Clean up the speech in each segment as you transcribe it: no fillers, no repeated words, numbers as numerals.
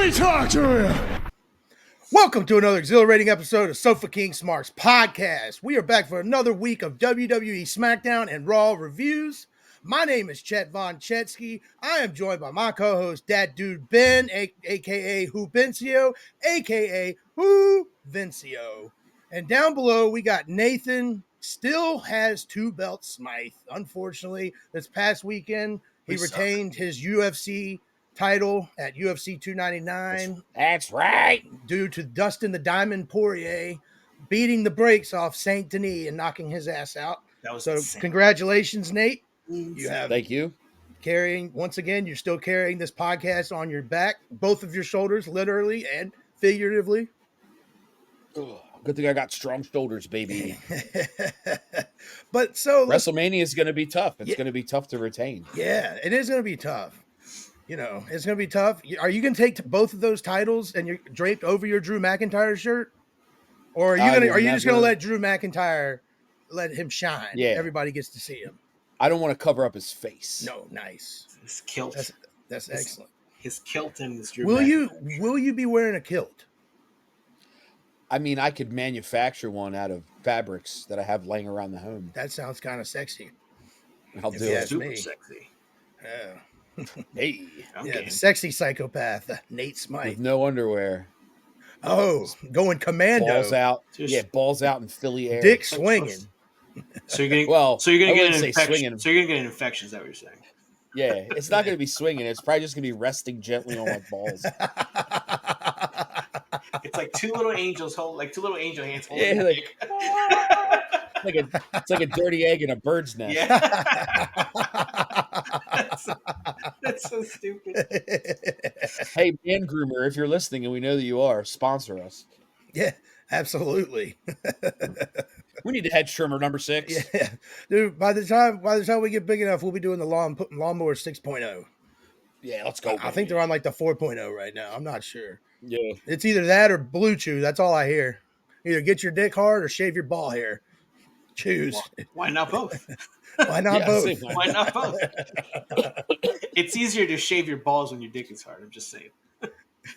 me talk to you. Welcome to another exhilarating episode of Sofa King Smarks podcast. We are back for another week of WWE SmackDown and Raw reviews. My name is Chet Von Chetsky. I am joined by my co-host, Dat Dude Ben, aka Who Bencio, aka Who Vincio. And down below, we got Nathan. Still has 2 belts, Smythe. Unfortunately, this past weekend, he retained his UFC title at UFC 299. That's right. Due to Dustin the Diamond Poirier beating the brakes off Saint Denis and knocking his ass out. That was so insane. Congratulations, Nate. You have Thank you. Once again, you're still carrying this podcast on your back, both of your shoulders, literally and figuratively. Ugh, good thing I got strong shoulders, baby. But so WrestleMania is going to be tough. It's going to be tough to retain. Yeah, it is going to be tough. You know, it's going to be tough. Are you going to take both of those titles and you're draped over your Drew McIntyre shirt? Or are you just going to let Drew McIntyre let him shine? Yeah. Everybody gets to see him. I don't want to cover up his face. No, nice. His kilt. That's excellent. His kilt and his Drew Will McIntyre. you be wearing a kilt? I mean, I could manufacture one out of fabrics that I have laying around the home. That sounds kind of sexy. I'll do you it. ask Super me. sexy. Yeah. Hey, The sexy psychopath, Nate Smythe. with no underwear. Oh, going commando. Balls out. Just- Balls out in Philly air. Dick swinging. So you're getting. Well, So you're I gonna get wouldn't an say infection. swinging. So you're gonna get an infection. Is that what you're saying? Yeah, it's not going to be swinging. It's probably just going to be resting gently on my balls. It's like two little angels two little angel hands holding. Yeah, your like- dick. It's like a dirty egg in a bird's nest. Yeah. That's so stupid. Hey, man groomer, if you're listening, and we know that you are, sponsor us. Yeah, absolutely. We need a head trimmer number 6. Yeah, dude. By the time we get big enough, we'll be doing the lawnmower 6.0. Yeah, let's go. I think they're on like the 4.0 right now. I'm not sure. Yeah. It's either that or Blue Chew. That's all I hear. Either get your dick hard or shave your ball hair. Choose. Well, why not both? Why not Yeah, both? see, Why not both? It's easier to shave your balls when your dick is hard. I'm just saying.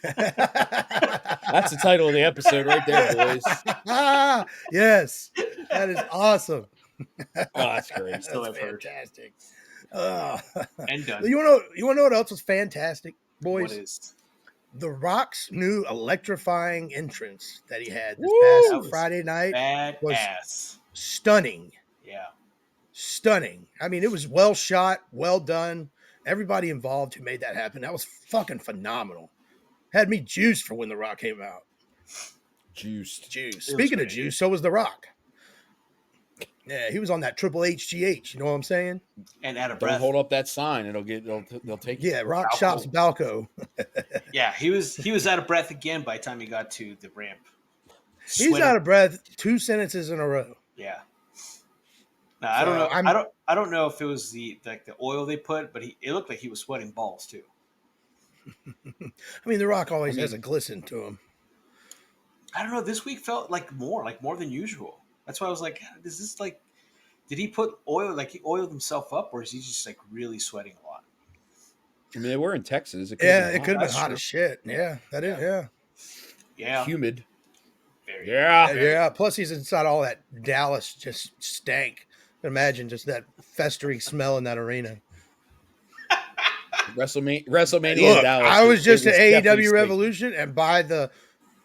That's the title of the episode right there, boys. Yes, that is awesome. Oh, that's great. Still That's I've heard. fantastic. And done. You want to know what else was fantastic, boys? What is? The Rock's new electrifying entrance that he had this Woo! past Friday night was Badass. stunning. Yeah. Stunning. I mean, it was well shot, well done. Everybody involved who made that happen. That was fucking phenomenal. Had me juiced for when The Rock came out. Juiced. Juice. It Speaking was of great. juice, so was The Rock. Yeah, he was on that Triple HGH. You know what I'm saying? And out of Don't breath. hold up that sign. They'll take you. Yeah, Rock Balco. shops Balco. Yeah, he was out of breath again by the time he got to the ramp. He's Sweating. out of breath 2 sentences in a row. Yeah. Now, I don't So, know. I don't know if it was the oil they put, but it looked like he was sweating balls too. I mean, The Rock always has a glisten to him. I don't know. This week felt like more than usual. That's why I was like, is this like, did he put oil, like he oiled himself up, or is he just like really sweating a lot? I mean, they were in Texas. It Yeah, it could have been That's hot true. as shit. Yeah, that is. Yeah. Yeah. humid. Very. Yeah. Yeah. Plus, he's inside all that Dallas just stank. Imagine just that festering smell in that arena. WrestleMania Look, in Dallas. I was just at definitely AEW stinky. Revolution, and by the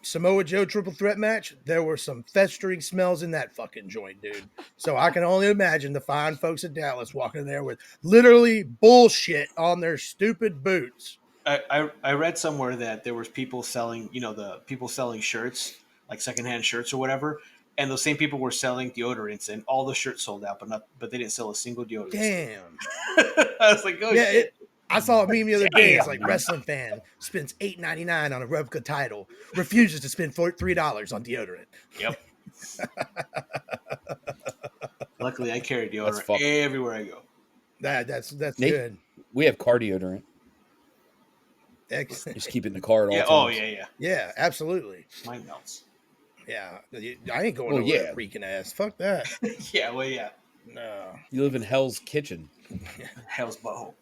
Samoa Joe triple threat match, there were some festering smells in that fucking joint, dude. So I can only imagine the fine folks at Dallas walking in there with literally bullshit on their stupid boots. I read somewhere that there was people selling, the people selling shirts, like secondhand shirts or whatever, and those same people were selling deodorants, and all the shirts sold out, but they didn't sell a single deodorant. Damn. I was like, oh Yeah, shit. I saw a meme the other day. It's like wrestling fan spends $8.99 on a replica title, refuses to spend $3 on deodorant. Yep. Luckily, I carry That's deodorant fucking- everywhere I go. That's Nate? good. We have car deodorant. Excellent. Just keep it in the car at all Yeah. times. Oh yeah. Yeah, absolutely. Mine melts. Yeah, I ain't going Well, nowhere yeah. reeking ass. Fuck that. Yeah. Well, yeah. No. You live in Hell's Kitchen. Hell's butthole.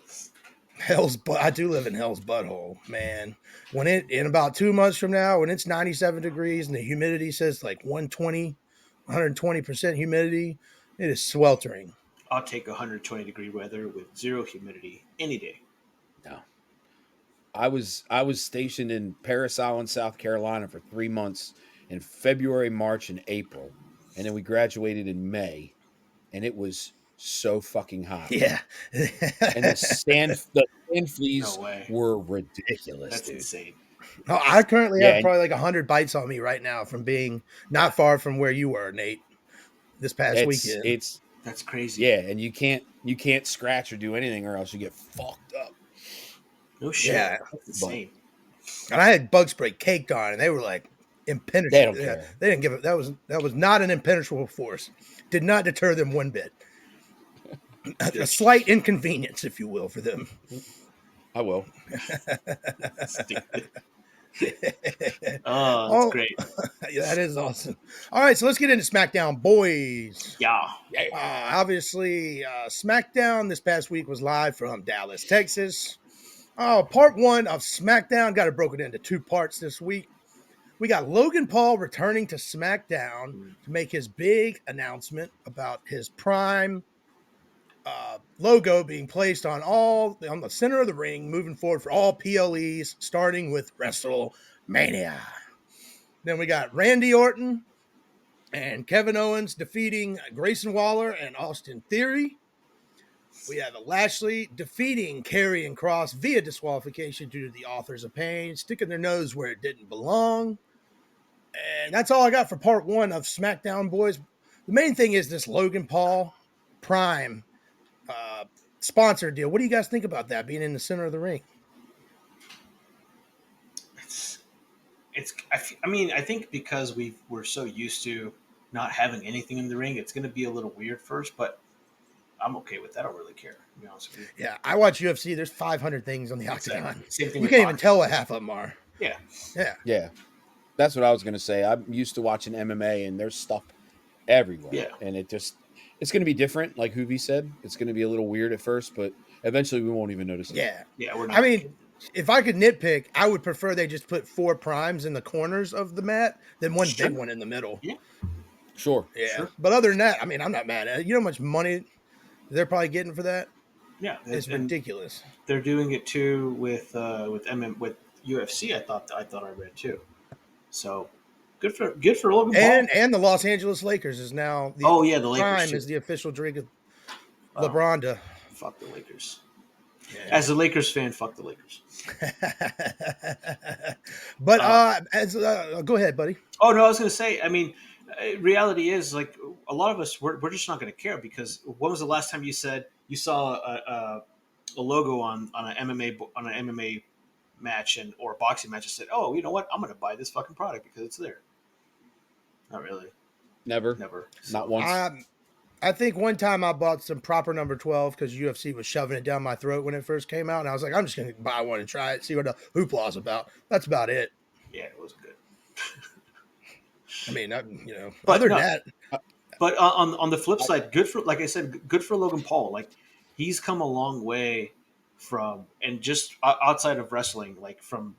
I do live in hell's butthole, man. When in about 2 months from now, when it's 97 degrees and the humidity says like 120% humidity, it is sweltering. I'll take 120-degree weather with zero humidity any day. No. I was stationed in Parris Island, South Carolina for 3 months in February, March, and April. And then we graduated in May. And it was so fucking hot. Yeah. And the sand fleas No way. were ridiculous. That's dude. insane. Oh, I currently have Yeah. probably like 100 bites on me right now from being not far from where you were, Nate, this past weekend. That's crazy. Yeah, and you can't scratch or do anything or else you get fucked up. No shit. Yeah. That's insane. And I had bug spray caked on, and they were like impenetrable. They don't care. They didn't give it. That was not an impenetrable force. Did not deter them one bit. A slight inconvenience, if you will, for them. I will. Oh, that's great. Yeah, that is awesome. All right, so let's get into SmackDown, boys. Yeah. Obviously, SmackDown this past week was live from Dallas, Texas. Part 1 of SmackDown got it broken into 2 parts this week. We got Logan Paul returning to SmackDown to make his big announcement about his Prime logo being placed on the center of the ring moving forward for all PLEs, starting with WrestleMania. Then we got Randy Orton and Kevin Owens defeating Grayson Waller and Austin Theory. We have Lashley defeating Karrion Kross via disqualification due to the Authors of Pain, sticking their nose where it didn't belong. And that's all I got for part 1 of SmackDown, boys. The main thing is this Logan Paul Prime sponsor deal. What do you guys think about that being in the center of the ring? I think because we're so used to not having anything in the ring, it's going to be a little weird first, but I'm okay with that. I don't really care, to be honest with you. Yeah, I watch UFC. There's 500 things on the octagon. Same thing You can't even tell what half of them are. Yeah. Yeah. That's what I was going to say. I'm used to watching MMA and there's stuff everywhere. Yeah. And it's going to be different. Like Hoovy said, it's going to be a little weird at first, but eventually we won't even notice it. Yeah. Yeah. We're not. I mean, if I could nitpick, I would prefer they just put 4 primes in the corners of the mat than one big one in the middle. Yeah. Sure. Yeah. Sure. But other than that, I mean, I'm not mad at it. You know how much money they're probably getting for that? Yeah. It's ridiculous. They're doing it too with UFC. I thought I read too. So good for Logan Paul. And the Los Angeles Lakers is now the Lakers Prime too. is the official drink of LeBron. Fuck the Lakers. Yeah. As a Lakers fan, fuck the Lakers. But go ahead, buddy. Oh no, I was going to say. I mean, reality is like a lot of us we're just not going to care because when was the last time you said you saw a logo on an MMA match or a boxing match and said, "Oh, you know what? I'm going to buy this fucking product because it's there." Not really. Never. Not once. I think one time I bought some proper number 12 because UFC was shoving it down my throat when it first came out, and I was like, I'm just going to buy one and try it, see what the hoopla's about. That's about it. Yeah, it wasn't good. I mean, other than that. But on the flip side, like I said, good for Logan Paul. Like he's come a long way from, and just outside of wrestling, like from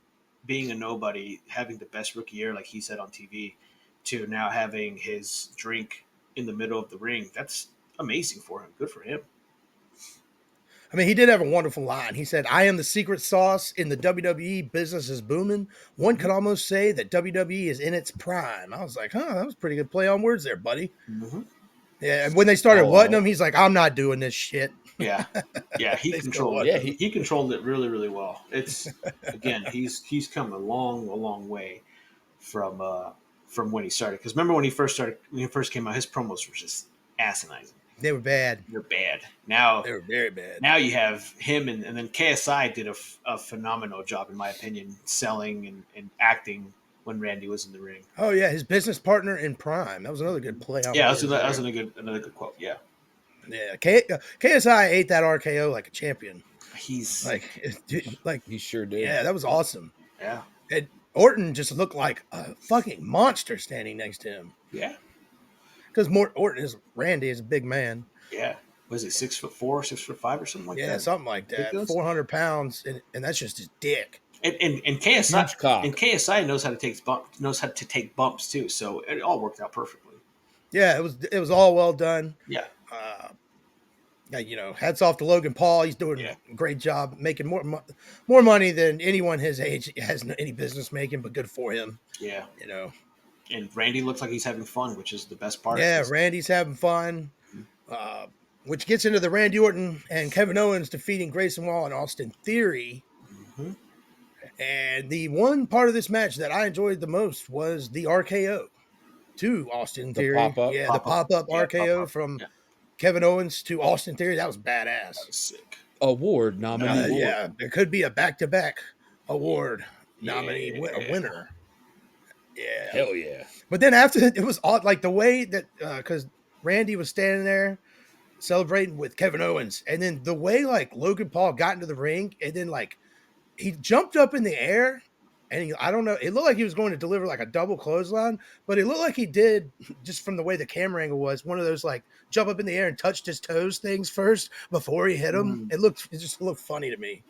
being a nobody, having the best rookie year, like he said on TV, to now having his drink in the middle of the ring. That's amazing for him. Good for him. I mean, he did have a wonderful line. He said, "I am the secret sauce in the WWE. Business is booming. One could almost say that WWE is in its prime." I was like, that was a pretty good play on words there, buddy. Mm-hmm. Yeah, and when they started wutting him, he's like, "I'm not doing this shit." Yeah. He controlled it. Yeah, he controlled it really, really well. It's again, he's come a long way from when he started. Because remember when he first came out, his promos were just asinine. They were bad. They're bad. Now they were very bad. Now you have him, and then KSI did a phenomenal job, in my opinion, selling and acting when Randy was in the ring. Oh yeah, his business partner in Prime. That was another good play. Yeah, that was another good quote. Yeah. Yeah, KSI ate that RKO like a champion. He's like he sure did. Yeah, that was awesome. Yeah. And Orton just looked like a fucking monster standing next to him. Yeah. Because Randy is a big man. Yeah. Was it 6'4", 6'5", or something like Yeah, that? something like that. Ridiculous. 400 pounds, and that's just his dick. And KSI Huge cock. and KSI knows how to take bumps too. So it all worked out perfectly. Yeah, it was all well done. Yeah. Yeah, hats off to Logan Paul. He's doing Yeah. a great job, making more money than anyone his age has any business making. But good for him. Yeah. And Randy looks like he's having fun, which is the best part. Yeah, Randy's having fun. Which gets into the Randy Orton and Kevin Owens defeating Grayson Waller and Austin Theory. Mm-hmm. And the one part of this match that I enjoyed the most was the RKO to Austin Theory. pop-up? The pop-up RKO pop-up. from Kevin Owens to Austin Theory. That was badass. That was sick. Award nominee. Yeah, it could be a back-to-back award nominee, a winner. Yeah. Hell yeah. But then after it was odd, like the way that, because Randy was standing there celebrating with Kevin Owens, and then the way like Logan Paul got into the ring, and then like he jumped up in the air, and I don't know, it looked like he was going to deliver like a double clothesline, but it looked like he did, just from the way the camera angle was, one of those like jump up in the air and touched his toes things first before he hit him. It just looked funny to me.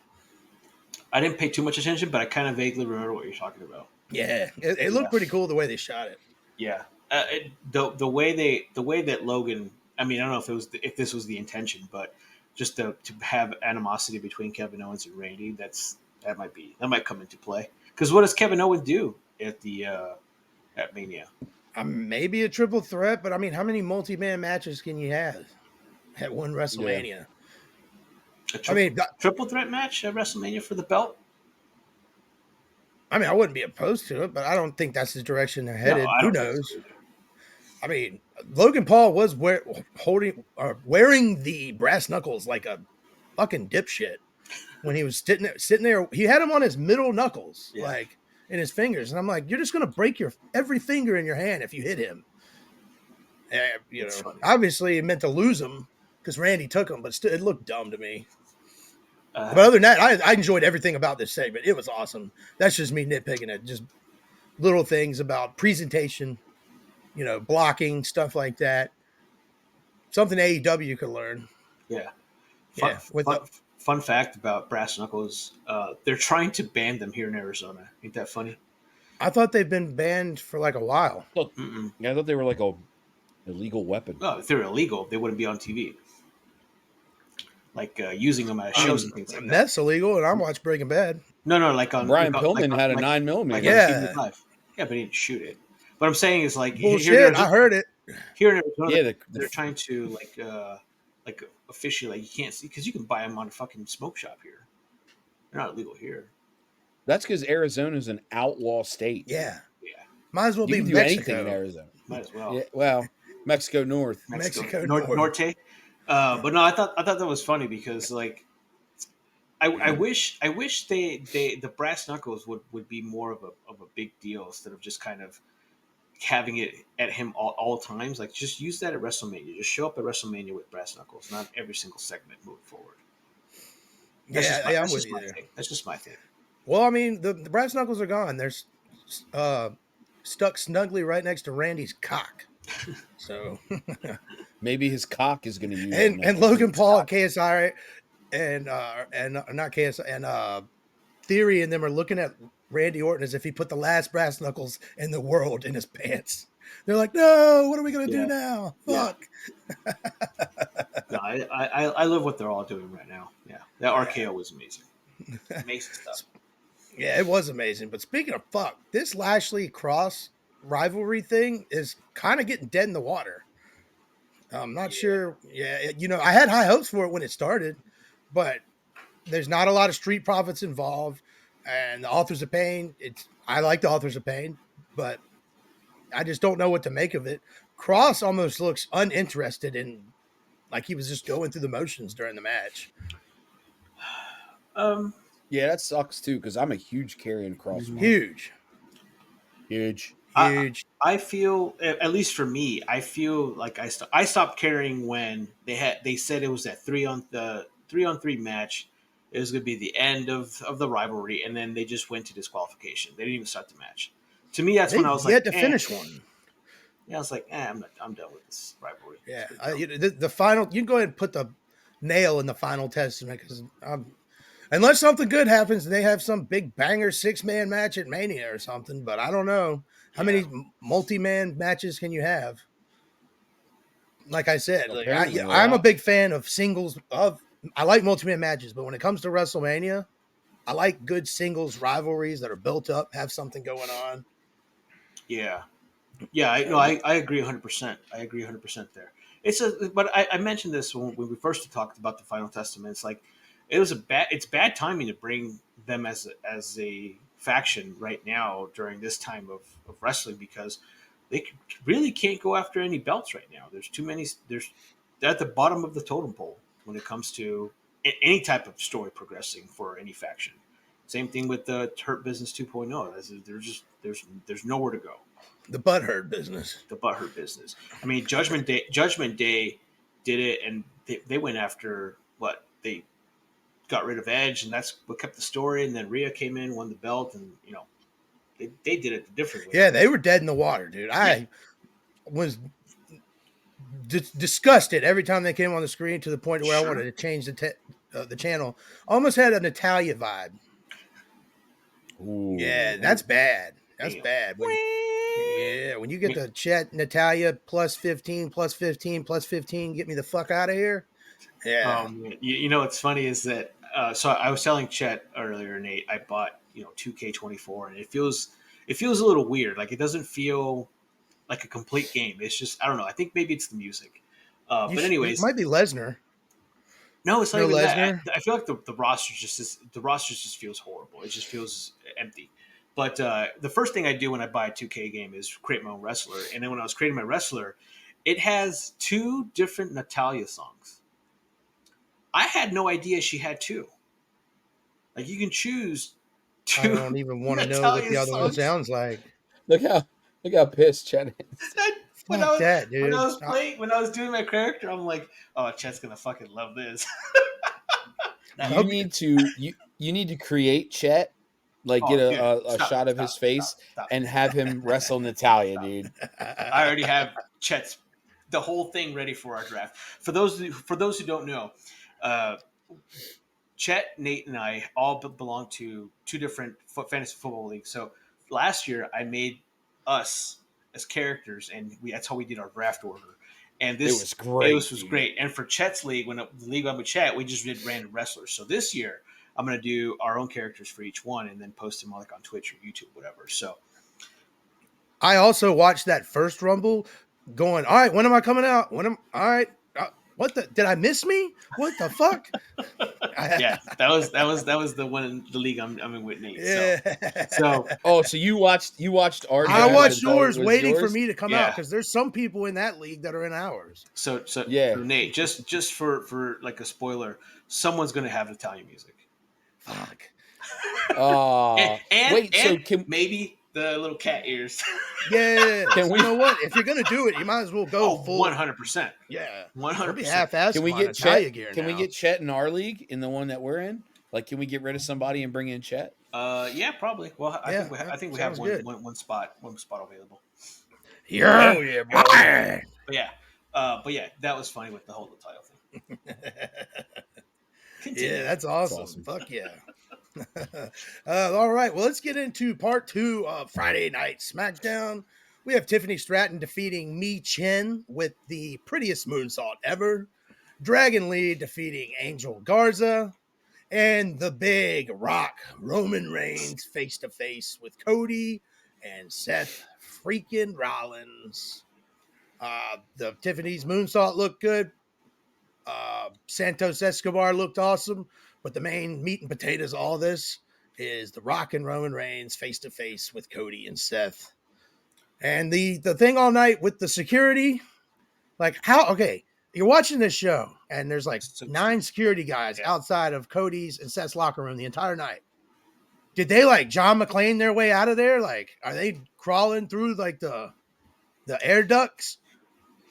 I didn't pay too much attention, but I kind of vaguely remember what you're talking about. Yeah, it looked pretty cool the way they shot it. Yeah, the way that Logan. I mean, I don't know if this was the intention, but just to have animosity between Kevin Owens and Randy, that might come into play. Because what does Kevin Owens do at Mania? Maybe a triple threat, but I mean, how many multi-man matches can you have at one WrestleMania? Triple threat match at WrestleMania for the belt. I mean, I wouldn't be opposed to it, but I don't think that's the direction they're headed. Who knows? I mean, Logan Paul was wearing the brass knuckles like a fucking dipshit when he was sitting there. He had him on his middle knuckles, like in his fingers, and I'm like, you're just gonna break every finger in your hand if you hit him. Obviously, it meant to lose him because Randy took him, but still, it looked dumb to me. But other than that, I enjoyed everything about this segment. It was awesome. That's just me nitpicking it. Just little things about presentation, blocking, stuff like that. Something AEW could learn. Yeah. Fun fact about brass knuckles, they're trying to ban them here in Arizona. Ain't that funny? I thought they've been banned for like a while. Yeah, I thought they were like a illegal weapon. No, if they're illegal, they wouldn't be on TV. Like using them at shows and things like that. That's illegal, and I watched Breaking Bad. No, like on Brian Pillman had a 9mm. Like yeah, but he didn't shoot it. What I'm saying is like bullshit. I heard it here in Arizona. They're trying to like officially, like, you can't see because you can buy them on a fucking smoke shop here. They're not illegal here. That's because Arizona's an outlaw state. Yeah. Might as well you be can do Mexico. anything in Arizona. Might as well. Yeah, well, Mexico North. Mexico Norte. But no, I thought that was funny because like I wish the brass knuckles would be more of a big deal instead of just kind of having it at him all times. Like, just use that at WrestleMania. Just show up at WrestleMania with brass knuckles, not every single segment moving forward. That's just my thing. Well, I mean, the brass knuckles are gone. They're stuck snugly right next to Randy's cock. So maybe his cock is going to use and Logan Paul and KSI and not KSI and Theory and them are looking at Randy Orton as if he put the last brass knuckles in the world in his pants. They're like, no, what are we going to do now? Fuck. No, I love what they're all doing right now. Yeah, that RKO was amazing. Amazing stuff. Yeah, it was amazing. But speaking of fuck, this Lashley Cross rivalry thing is kind of getting dead in the water. I'm not sure. Yeah, I had high hopes for it when it started, but there's not a lot of street profits involved. And the Authors of Pain, I like the Authors of Pain, but I just don't know what to make of it. Cross almost looks uninterested in, like he was just going through the motions during the match. Yeah, that sucks too, because I'm a huge Karrion Kross fan. Huge. I feel, at least for me, I feel like I stopped caring when they said it was that 3-on-3 match. It was going to be the end of the rivalry, and then they just went to disqualification. They didn't even start the match. To me, that's when I was like, yet to finish one. Yeah, I was like, I'm done with this rivalry. Yeah, It's been the final. You can go ahead and put the nail in the final testament because unless something good happens, they have some big banger 6-man match at Mania or something. But I don't know how yeah. many multi-man matches can you have. Like I said, like, Apparently a I'm a lot. big fan of singles. I like multi-man matches, but when it comes to WrestleMania, I like good singles rivalries that are built up, have something going on. Yeah. Yeah, I no, I agree 100%. I agree 100% there. But I mentioned this when we first talked about the Final Testament. It's like it's bad timing to bring them as a faction right now during this time of wrestling because really can't go after any belts right now. There's too many. They're at the bottom of the totem pole when it comes to any type of story progressing for any faction. Same thing with the Hurt Business 2.0. There's nowhere to go. The butthurt business. The butthurt business. I mean, Judgment Day did it, and they went after what they got rid of Edge, and that's what kept the story. And then Rhea came in, won the belt, and they did it the different way. Yeah, they were dead in the water, dude. Yeah, I was disgusted every time they came on the screen to the point where I wanted sure. to change the channel. Almost had a Natalia vibe. Yeah, Ooh. that's bad. That's Damn. bad. When you get the Chet Natalia plus 15, plus 15, plus 15, get me the fuck out of here. Yeah. You know what's funny is that so I was telling Chet earlier, Nate. I bought 2K24, and it feels a little weird. Like it doesn't feel like a complete game. It's just I don't know. I think maybe it's the music. But It anyways, might be Lesnar. no, it's not No even that. Lesnar. I feel like the roster just feels horrible. It just feels empty. But the first thing I do when I buy a 2K game is create my own wrestler. And then when I was creating my wrestler, it has 2 different Natalia songs. I had no idea she had 2. Like you can choose I 2 don't even want to know what Natalia the other one songs. sounds like. Look how pissed Chad is. when I Fuck was that, when I dude. was playing when I was doing my character, I'm like, oh, Chet's gonna fucking love this. You need to you need to create Chet, like get Oh, dude, a shot of his face stop. and have him wrestle Natalia, dude. I already have Chet's the whole thing ready for our draft. For those who don't know, uh, Chet, Nate, and I all belong to 2 different fantasy football leagues. So last year, I made us as characters, and that's how we did our draft order. And It was this great, was dude. great. And for Chet's league, the league I'm with Chet, we just did random wrestlers. So this year, I'm going to do our own characters for each one, and then post them like on Twitch or YouTube, whatever. So I also watched that first Rumble going, all right, when am I coming out? All right. What did I miss me? What the fuck? yeah, that was the one in the league I'm in with Nate. Yeah. So Oh, so you watched our I draft watched and thought it yours was waiting for yours? me to come out yeah. because there's some people in that league that are in ours. So Yeah. Nate, just for like a spoiler, someone's gonna have Italian music. Fuck. And Wait, so can maybe the little cat ears. Yeah. Can we- You know what? If you're gonna do it, you might as well go full. 100%. Yeah. 100%. Don't be half-assed. can we on get Italia Chet? gear Can we now. get Chet in our league in the one that we're in? Like, can we get rid of somebody and bring in Chet? Yeah, probably. Well, I Yeah, think we sounds have good. one spot available. Yeah. yeah, bro. But yeah, that was funny with the whole title thing. Continue. Yeah, that's awesome. awesome. Fuck yeah. All right, well, let's get into part 2 of Friday Night SmackDown. We have Tiffany Stratton defeating Mi Chen with the prettiest moonsault ever. Dragon Lee defeating Angel Garza. And the Big Rock Roman Reigns face to face with Cody and Seth freaking Rollins. The Tiffany's moonsault looked good. Santos Escobar looked awesome, but the main meat and potatoes of all this is the Rock and Roman Reigns face to face with Cody and Seth. And the thing all night with the security, like how okay, you're watching this show and there's like So 9 security guys outside of Cody's and Seth's locker room the entire night. Did they like John McClane their way out of there? Like, are they crawling through like the air ducts?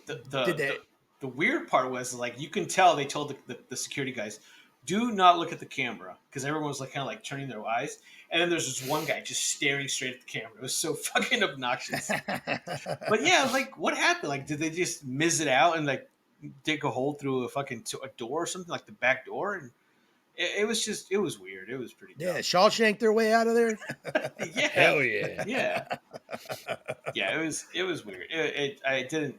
Did they? The weird part was like you can tell they told the security guys, do not look at the camera, because everyone was like kind of like turning their eyes, and then there's this one guy just staring straight at the camera. It was so fucking obnoxious. But yeah, like what happened? Like, did they just miss it out and like dig a hole through a door or something, like the back door? And it was just, it was weird. It was pretty dumb. Yeah, Shawshank their way out of there. Yeah, Hell yeah. yeah. It was weird. I didn't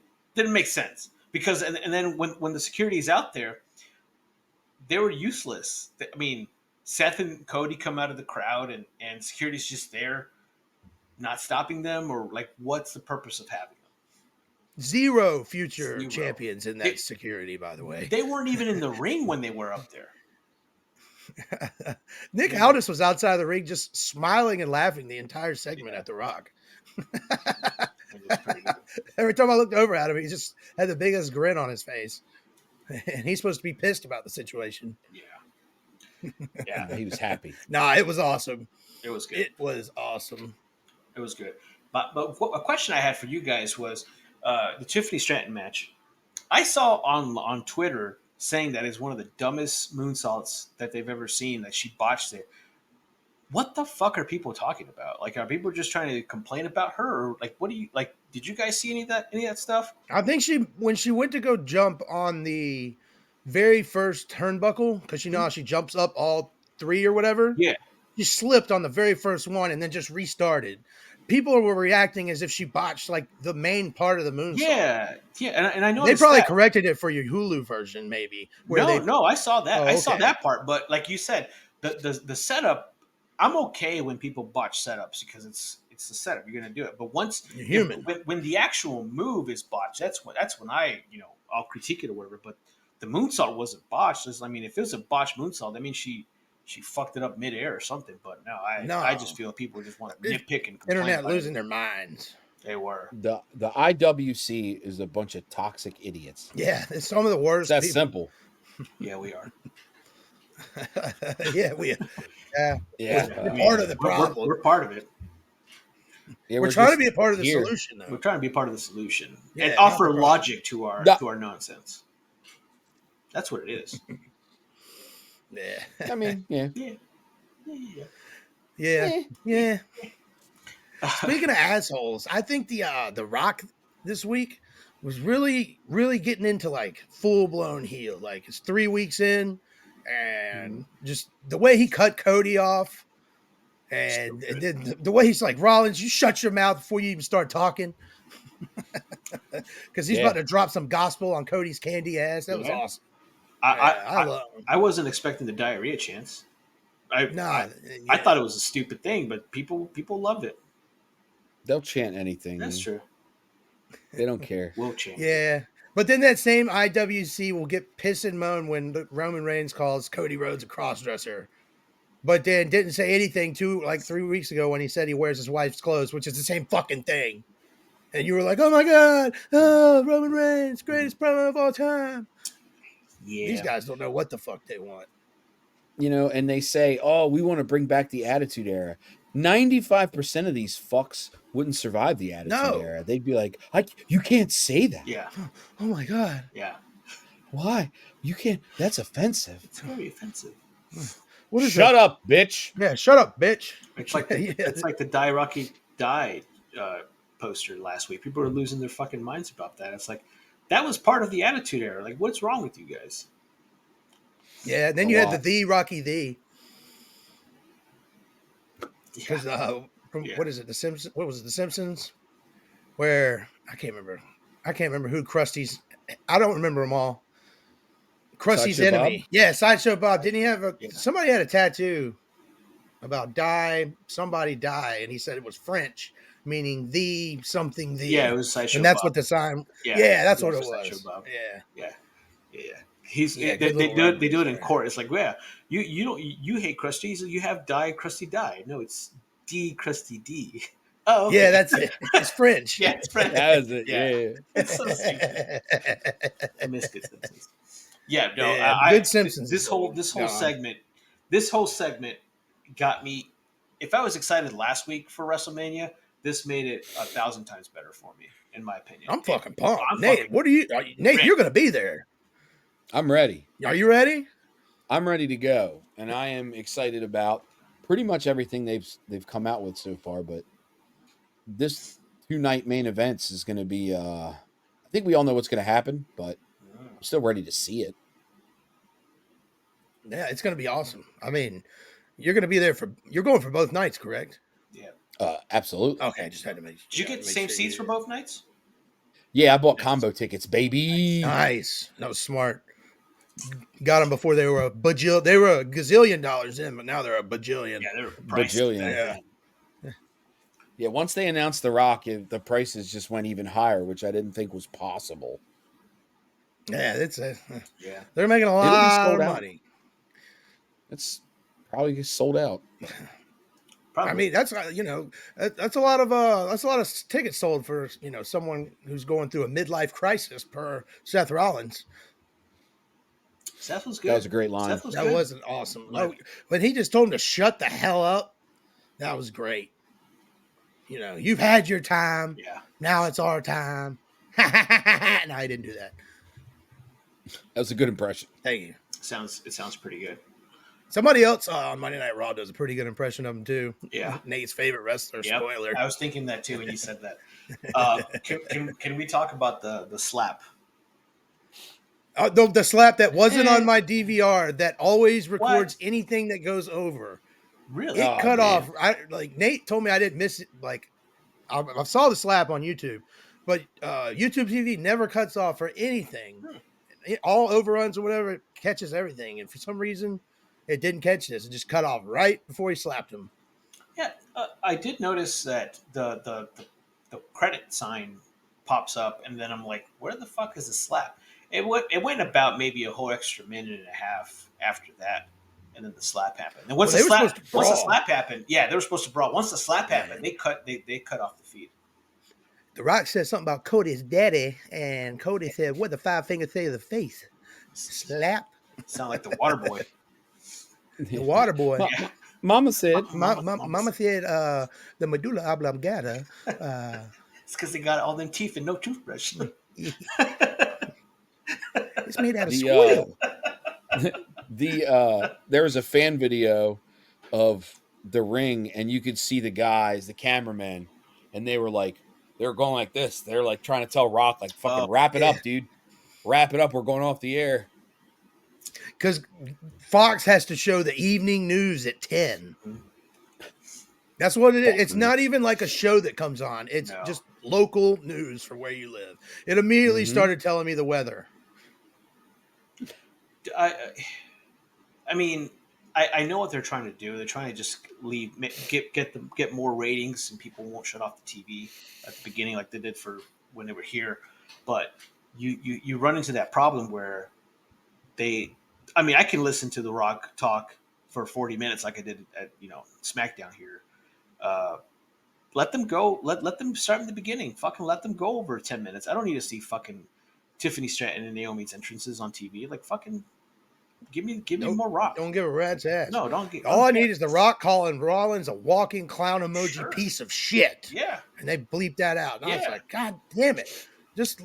make sense, because and then when the security is out there, they were useless. I mean, Seth and Cody come out of the crowd, and security's just there, not stopping them, or like, what's the purpose of having them? Zero future Zero. champions in that security, by the way. They weren't even in the ring when they were up there. Nick Aldis was outside the ring just smiling and laughing the entire segment at The Rock. Every time I looked over at him, he just had the biggest grin on his face. And he's supposed to be pissed about the situation. Yeah, He was happy. Nah, it was awesome. it was good. It was awesome. It was good. But a question I had for you guys was the Tiffany Stratton match. I saw on Twitter saying that is one of the dumbest moonsaults that they've ever seen, that she botched it. What the fuck are people talking about? Like, are people just trying to complain about her, or like, what do you like? Did you guys see any of that stuff? I think when she went to go jump on the very first turnbuckle, because you know how she jumps up all three or whatever. Yeah, she slipped on the very first one and then just restarted. People were reacting as if she botched like the main part of the moonsault. Yeah, and I know they probably corrected it for your Hulu version, maybe. No, I saw that. Oh, I saw that part, but like you said, the setup. I'm okay when people botch setups, because it's the setup. You're gonna do it, but once you're human, when the actual move is botched, that's when I I'll critique it or whatever. But the moonsault wasn't botched. I mean, if it was a botched moonsault, that means she fucked it up midair or something. But I just feel people just want to nitpick and complain. Internet losing their minds. They were. The IWC is a bunch of toxic idiots. Yeah, it's some of the worst. That's simple. Yeah, we are. Yeah, we. Yeah, we're part of the problem. We're part of it. Yeah, we're trying to be a part of the solution, though. We're trying to be part of the solution and offer logic to our nonsense. That's what it is. Yeah. I mean, yeah. Speaking of assholes, I think the Rock this week was really, really getting into like full blown heel. Like, it's 3 weeks in, and just the way he cut Cody off, and then the way he's like, Rollins, you shut your mouth before you even start talking, because he's about to drop some gospel on Cody's candy ass. That was awesome. I wasn't expecting the diarrhea chance. I thought it was a stupid thing, but people loved it. They'll chant anything. That's true. They don't care. We'll chant. Yeah. But then that same IWC will get piss and moan when Roman Reigns calls Cody Rhodes a crossdresser. But then didn't say anything 3 weeks ago when he said he wears his wife's clothes, which is the same fucking thing. And you were like, oh my God, Roman Reigns, greatest promo of all time. Yeah. These guys don't know what the fuck they want. And they say, oh, we want to bring back the Attitude Era. 95% of these fucks wouldn't survive the Attitude Era. They'd be like, you can't say that. Yeah. Oh my God. Yeah. Why? You can't. That's offensive. It's very offensive. What is Shut up, bitch. Yeah, shut up, bitch. It's like it's like the Die Rocky Die poster last week. People are losing their fucking minds about that. It's like, that was part of the Attitude Era. Like, what's wrong with you guys? Yeah, and then you had the Rocky the. Because what is it? The Simpsons? What was it? The Simpsons? Where I can't remember who Krusty's. I don't remember them all. Krusty's Sideshow enemy. Bob? Yeah, Sideshow Bob. Didn't he have somebody had a tattoo about somebody die, and he said it was French, meaning the something the. Yeah, it was Sideshow and that's Bob. what the sign. Yeah, that's what it Sideshow was. Bob. Yeah. They do it in court. It's like, you hate Krusty, so you have Die Krusty Die. No, it's D Krusty D. Oh, okay. Yeah, that's it. It's French. Yeah, it's French. That was it. Yeah. It's so stupid. I miss good Simpsons. Yeah, no, good Simpsons. This whole segment got me. If I was excited last week for WrestleMania, this made it 1,000 times better for me, in my opinion. I'm fucking pumped. Nate, Nate, you're going to be there. I'm ready. Are you ready? I'm ready to go, and I am excited about pretty much everything they've come out with so far. But this 2 night main events is going to be. I think we all know what's going to happen, but I'm still ready to see it. Yeah, it's going to be awesome. I mean, you're going to be there you're going for both nights, correct? Yeah. Absolutely. Okay, I just had to make. Did you get the same seats for both nights? Yeah, I bought combo tickets, baby. Nice. That was smart. Got them before they were a bajillion. They were a gazillion dollars in, but now they're a bajillion. Yeah, they were priced. Bajillion. Yeah, once they announced The Rock, the prices just went even higher, which I didn't think was possible. Yeah, Yeah. They're making a lot of money. It's probably sold out. Probably. I mean, that's that's a lot of tickets sold for someone who's going through a midlife crisis per Seth Rollins. Seth was good. That was a great line. That wasn't awesome. When he just told him to shut the hell up, that was great. You've had your time. Yeah. Now it's our time. No, I didn't do that. That was a good impression. Thank you. It sounds pretty good. Somebody else on Monday Night Raw does a pretty good impression of him too. Yeah. Nate's favorite wrestler. Yep. Spoiler. I was thinking that too when you said that. Can we talk about the slap? The slap that wasn't on my DVR that always records anything that goes over. Really? It cut off. Nate told me I didn't miss it. Like I saw the slap on YouTube, but YouTube TV never cuts off for anything. All overruns or whatever, it catches everything. And for some reason, it didn't catch this. It just cut off right before he slapped him. Yeah, I did notice that the credit sign pops up, and then I'm like, where the fuck is the slap? It went about maybe a whole extra minute and a half after that, and then the slap happened. And once the slap happened, yeah, they were supposed to brawl. Once the slap happened, they cut off the feed. The Rock said something about Cody's daddy, and Cody said, "What the 5 finger say to the face? Slap." Sound like the water boy. The water boy. Yeah. Mama said. Mama said the medulla oblongata. It's because they got all them teeth and no toothbrush. It's made out of squid. There was a fan video of the ring, and you could see the guys, the cameramen, and they were going like this. They're like trying to tell Rock, like, fucking wrap it up, dude. Wrap it up. We're going off the air. Because Fox has to show the evening news at 10. That's what it is. It's not even like a show that comes on. It's just local news for where you live. It immediately started telling me the weather. I mean, I know what they're trying to do. They're trying to just get more ratings, and people won't shut off the TV at the beginning like they did for when they were here. But you run into that problem where I can listen to The Rock talk for 40 minutes like I did at SmackDown here. Let them go. Let them start in the beginning. Fucking let them go over 10 minutes. I don't need to see fucking Tiffany Stratton and Naomi's entrances on TV. Like, fucking give me more Rock. Don't give a rat's ass. No, don't give. All I need is The Rock calling Rollins a walking clown emoji piece of shit. Yeah. And they bleeped that out. And I was like, God damn it. Just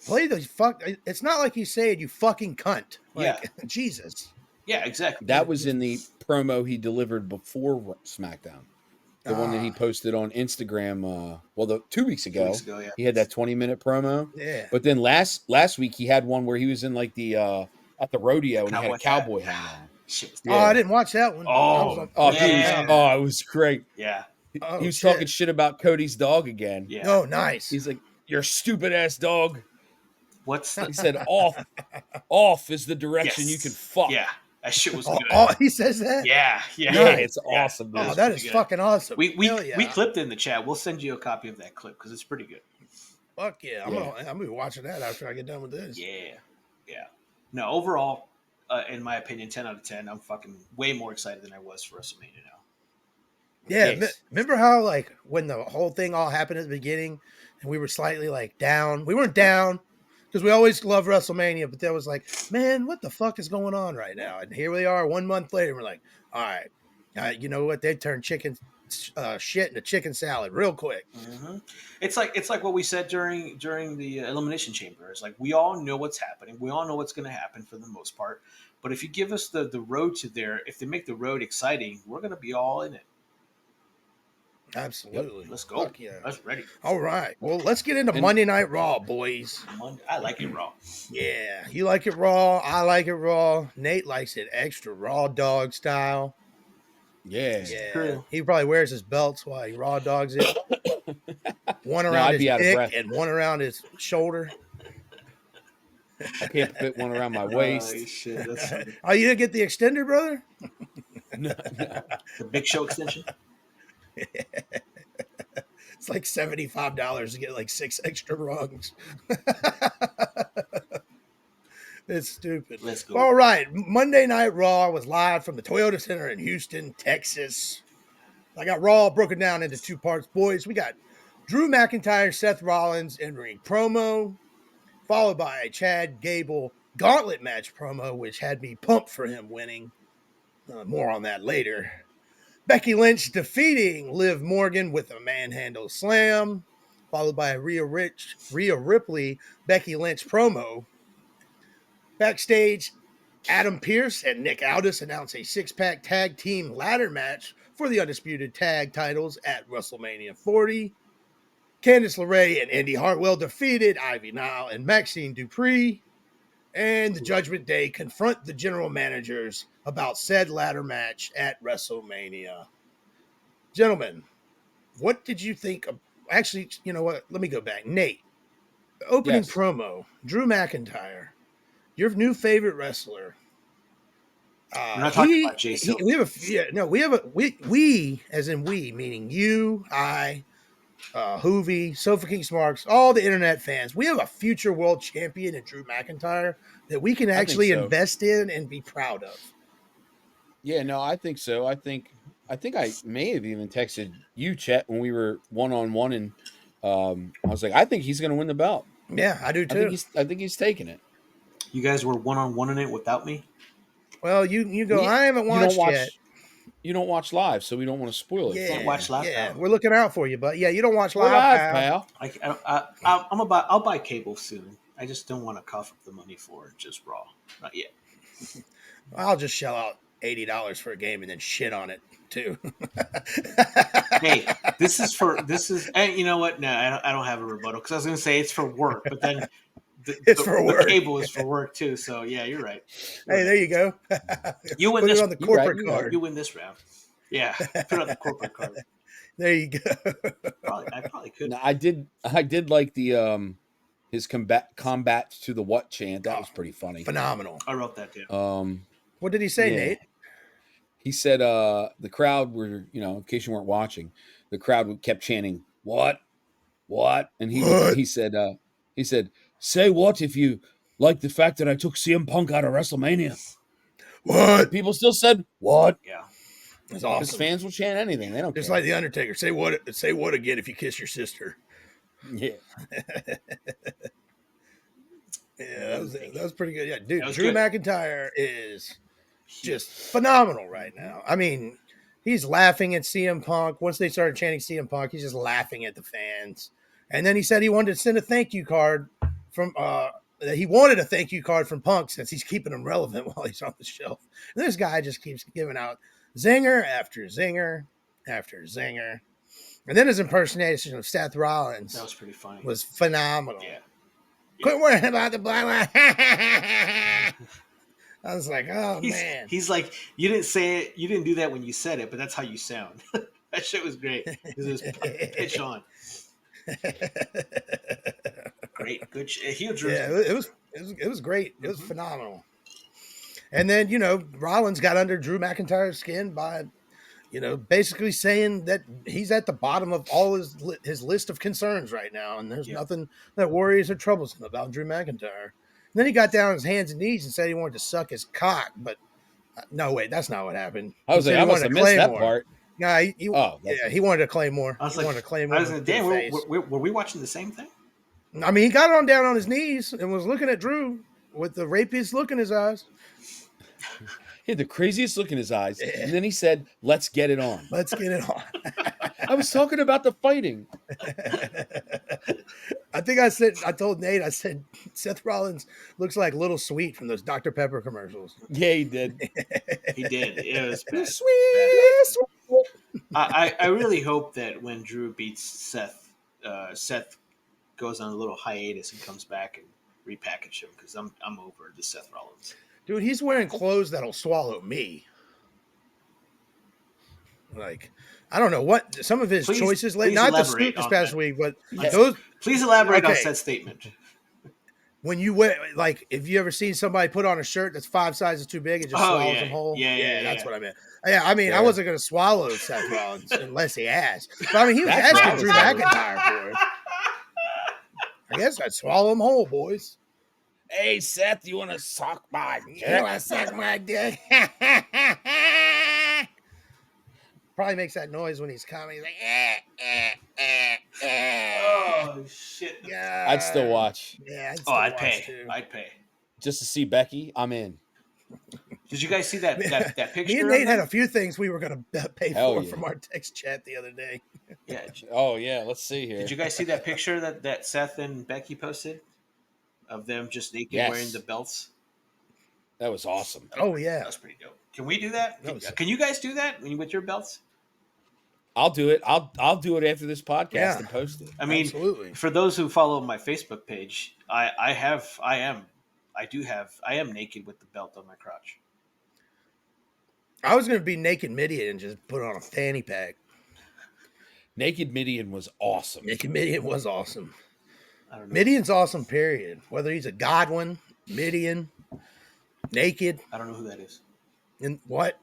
play the fuck. It's not like you said, you fucking cunt. Like, Jesus. Yeah, exactly. That was in the promo he delivered before SmackDown. The one that he posted on Instagram, 2 weeks ago. He had that 20-minute promo. Yeah. But then last week he had one where he was in like the at the rodeo and he had a cowboy hat on. Oh, I didn't watch that one. It was great. Yeah. He was talking shit about Cody's dog again. Yeah. Oh, nice. He's like, "You're a stupid ass dog." He said, off is the direction you can fuck. Yeah. That shit was good. Oh, he says that? Yeah. It's awesome. Dude. Oh, that is fucking awesome. We clipped it in the chat. We'll send you a copy of that clip because it's pretty good. Fuck yeah. I'm gonna be watching that after I get done with this. Yeah. No, overall, in my opinion, 10 out of 10. I'm fucking way more excited than I was for WrestleMania now. Yeah, remember how like when the whole thing all happened at the beginning and we were slightly like down? We weren't down because we always love WrestleMania, but there was like, man, what the fuck is going on right now? And here we are 1 month later. We're like, all right, you know what? They turned chicken shit into chicken salad real quick. Mm-hmm. It's like what we said during the Elimination Chamber. It's like we all know what's happening. We all know what's going to happen for the most part. But if you give us the road to there, if they make the road exciting, we're going to be all in it. Absolutely. Let's go. Fuck yeah. Let's ready. All right. Well, let's get into And- Monday Night Raw, boys. I like it raw. Yeah. You like it raw. I like it raw. Nate likes it extra raw dog style. Yeah. Yeah. True. He probably wears his belts while he raw dogs it. One around I'd his be out of dick breath. and one around his shoulder. I can't fit one around my waist. Shit, that's Oh, you didn't get the extender, brother? No. the Big Show extension. It's like $75 to get like 6 extra rungs. It's stupid. Let's go. All right. Monday Night Raw was live from the Toyota Center in Houston, Texas. I got Raw broken down into 2 parts, boys. We got Drew McIntyre, Seth Rollins in-ring promo, followed by a Chad Gable gauntlet match promo, which had me pumped for him winning. More on that later. Becky Lynch defeating Liv Morgan with a manhandle slam, followed by a Rhea Ripley, Becky Lynch promo. Backstage, Adam Pearce and Nick Aldis announced a 6-pack tag team ladder match for the undisputed tag titles at WrestleMania 40. Candice LeRae and Indy Hartwell defeated Ivy Nile and Maxine Dupree. And the Judgment Day confront the general managers about said ladder match at WrestleMania. Gentlemen, what did you think of... Actually, you know what? Let me go back. Nate, opening Yes. promo, Drew McIntyre, your new favorite wrestler. We're not talking about Jay Silver. We, as in we, meaning you, I, Hoovy, Sofa King Smarks, all the internet fans. We have a future world champion in Drew McIntyre that we can actually so. invest in and be proud of. Yeah, no, I think so. I think I may have even texted you, Chet, when we were one-on-one, and I was like, I think he's going to win the belt. Yeah, I do too. I think he's taking it. You guys were one-on-one in it without me. Well, you go. I haven't watched yet. You don't watch live, so we don't want to spoil it. Can't watch live, Yeah, pal. we're looking out for you, but yeah, you don't watch We're live, live, pal. pal. I'll buy cable soon. I just don't want to cough up the money for just Raw. Not yet. I'll just shell out $80 for a game and then shit on it too. Hey, this is. And you know what? No, I don't have a rebuttal because I was going to say it's for work, but then the cable is for work too. So yeah, you're right. Hey, there you go. You win Put this it on the corporate you're right. card. You win this round. Yeah, put it on the corporate card. There you go. I probably could. No, I did like the his combat to the what chant. That was pretty funny. Phenomenal. I wrote that down. What did he say, Yeah. Nate? He said the crowd were, in case you weren't watching, the crowd kept chanting, "What? What?" And he said, "Say what if you like the fact that I took CM Punk out of WrestleMania?" What? People still said, "What?" Yeah. That's Because awesome. fans will chant anything. They don't Just care. like the Undertaker. Say what again if you kiss your sister. Yeah. Yeah, that was pretty good. Yeah, dude, That was Drew good. McIntyre is just phenomenal right now. I mean, he's laughing at CM Punk. Once they started chanting CM Punk, he's just laughing at the fans. And then he said he wanted to send a thank you card from he wanted a thank you card from Punk since he's keeping him relevant while he's on the shelf. And this guy just keeps giving out zinger after zinger after zinger. And then his impersonation of Seth Rollins That was pretty funny. was phenomenal. Yeah. Quit worrying about the bloodline. I was like, oh, man. He's like, you didn't say it. You didn't do that when you said it, but that's how you sound. That shit was great. It was pitch on. Great, good. Huge. Yeah, it was great. It was phenomenal. And then, Rollins got under Drew McIntyre's skin by, basically saying that he's at the bottom of all his list of concerns right now. And there's nothing that worries or troubles him about Drew McIntyre. And then he got down on his hands and knees and said he wanted to suck his cock. But no, wait, that's not what happened. I was like, I must have missed that part. No, he wanted to claim more. I was He wanted to claim more. I was like, damn, were we watching the same thing? I mean, he got on down on his knees and was looking at Drew with the rapist look in his eyes. He had the craziest look in his eyes. And then he said, "Let's get it on." Let's get it on. I was talking about the fighting. I think I told Nate, I said, Seth Rollins looks like Little Sweet from those Dr. Pepper commercials. Yeah, he did. He did. It was bad. Sweet. I really hope that when Drew beats Seth, Seth goes on a little hiatus and comes back and repackage him because I'm over the Seth Rollins. Dude, he's wearing clothes that'll swallow me. Like, I don't know what some of his choices, not the suit this past week, but those. Please elaborate on said statement. When you wear, like, if you ever seen somebody put on a shirt that's 5 sizes too big and just swallows them whole, that's what I meant. Yeah, I mean, I wasn't going to swallow Seth Rollins unless he asked. But I mean, he was asking Drew McIntyre for it. I guess I'd swallow him whole, boys. Hey, Seth, you want to suck my dick? You want to suck my dick? Probably makes that noise when he's coming. He's like, Oh, shit. Yeah. I'd still watch. Yeah, I'd pay. Too. I'd pay. Just to see Becky, I'm in. Did you guys see that picture? Me and Nate had a few things we were going to pay for from our text chat the other day. Yeah. Oh, yeah. Let's see here. Did you guys see that picture that Seth and Becky posted of them just naked wearing the belts? That was awesome. Oh, yeah. That was pretty dope. Can we do that? Can you guys do that with your belts? I'll do it. I'll do it after this podcast and post it. I mean, absolutely. For those who follow my Facebook page, I am naked with the belt on my crotch. I was going to be naked Midian and just put on a fanny pack. Naked Midian was awesome. Naked Midian was awesome. I don't know. Midian's awesome, period. Whether he's a Godwin, Midian, naked. I don't know who that is. And what?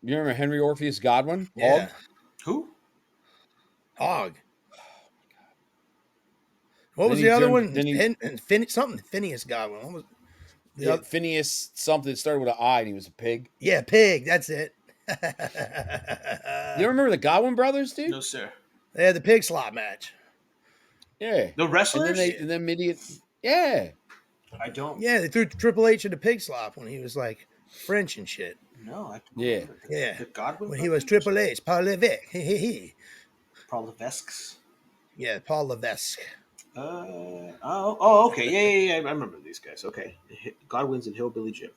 You remember Henry Orpheus Godwin? Yeah. Who? Hog. What was the other one? Phineas Godwin. What was Phineas something started with an I and he was a pig. Yeah, pig. That's it. You remember the Godwin brothers, dude? No, sir. They had the pig slot match. Yeah. The wrestlers? And then Midian. Yeah. I don't. Yeah, they threw Triple H in the pig slop when he was like French and shit. No, I don't. Yeah. The Godwin when he was Triple H, Paul Levesque. Paul Levesque. Yeah, Paul Levesque. Okay. Yeah. I remember these guys. Okay. Godwin's and Hillbilly Jim.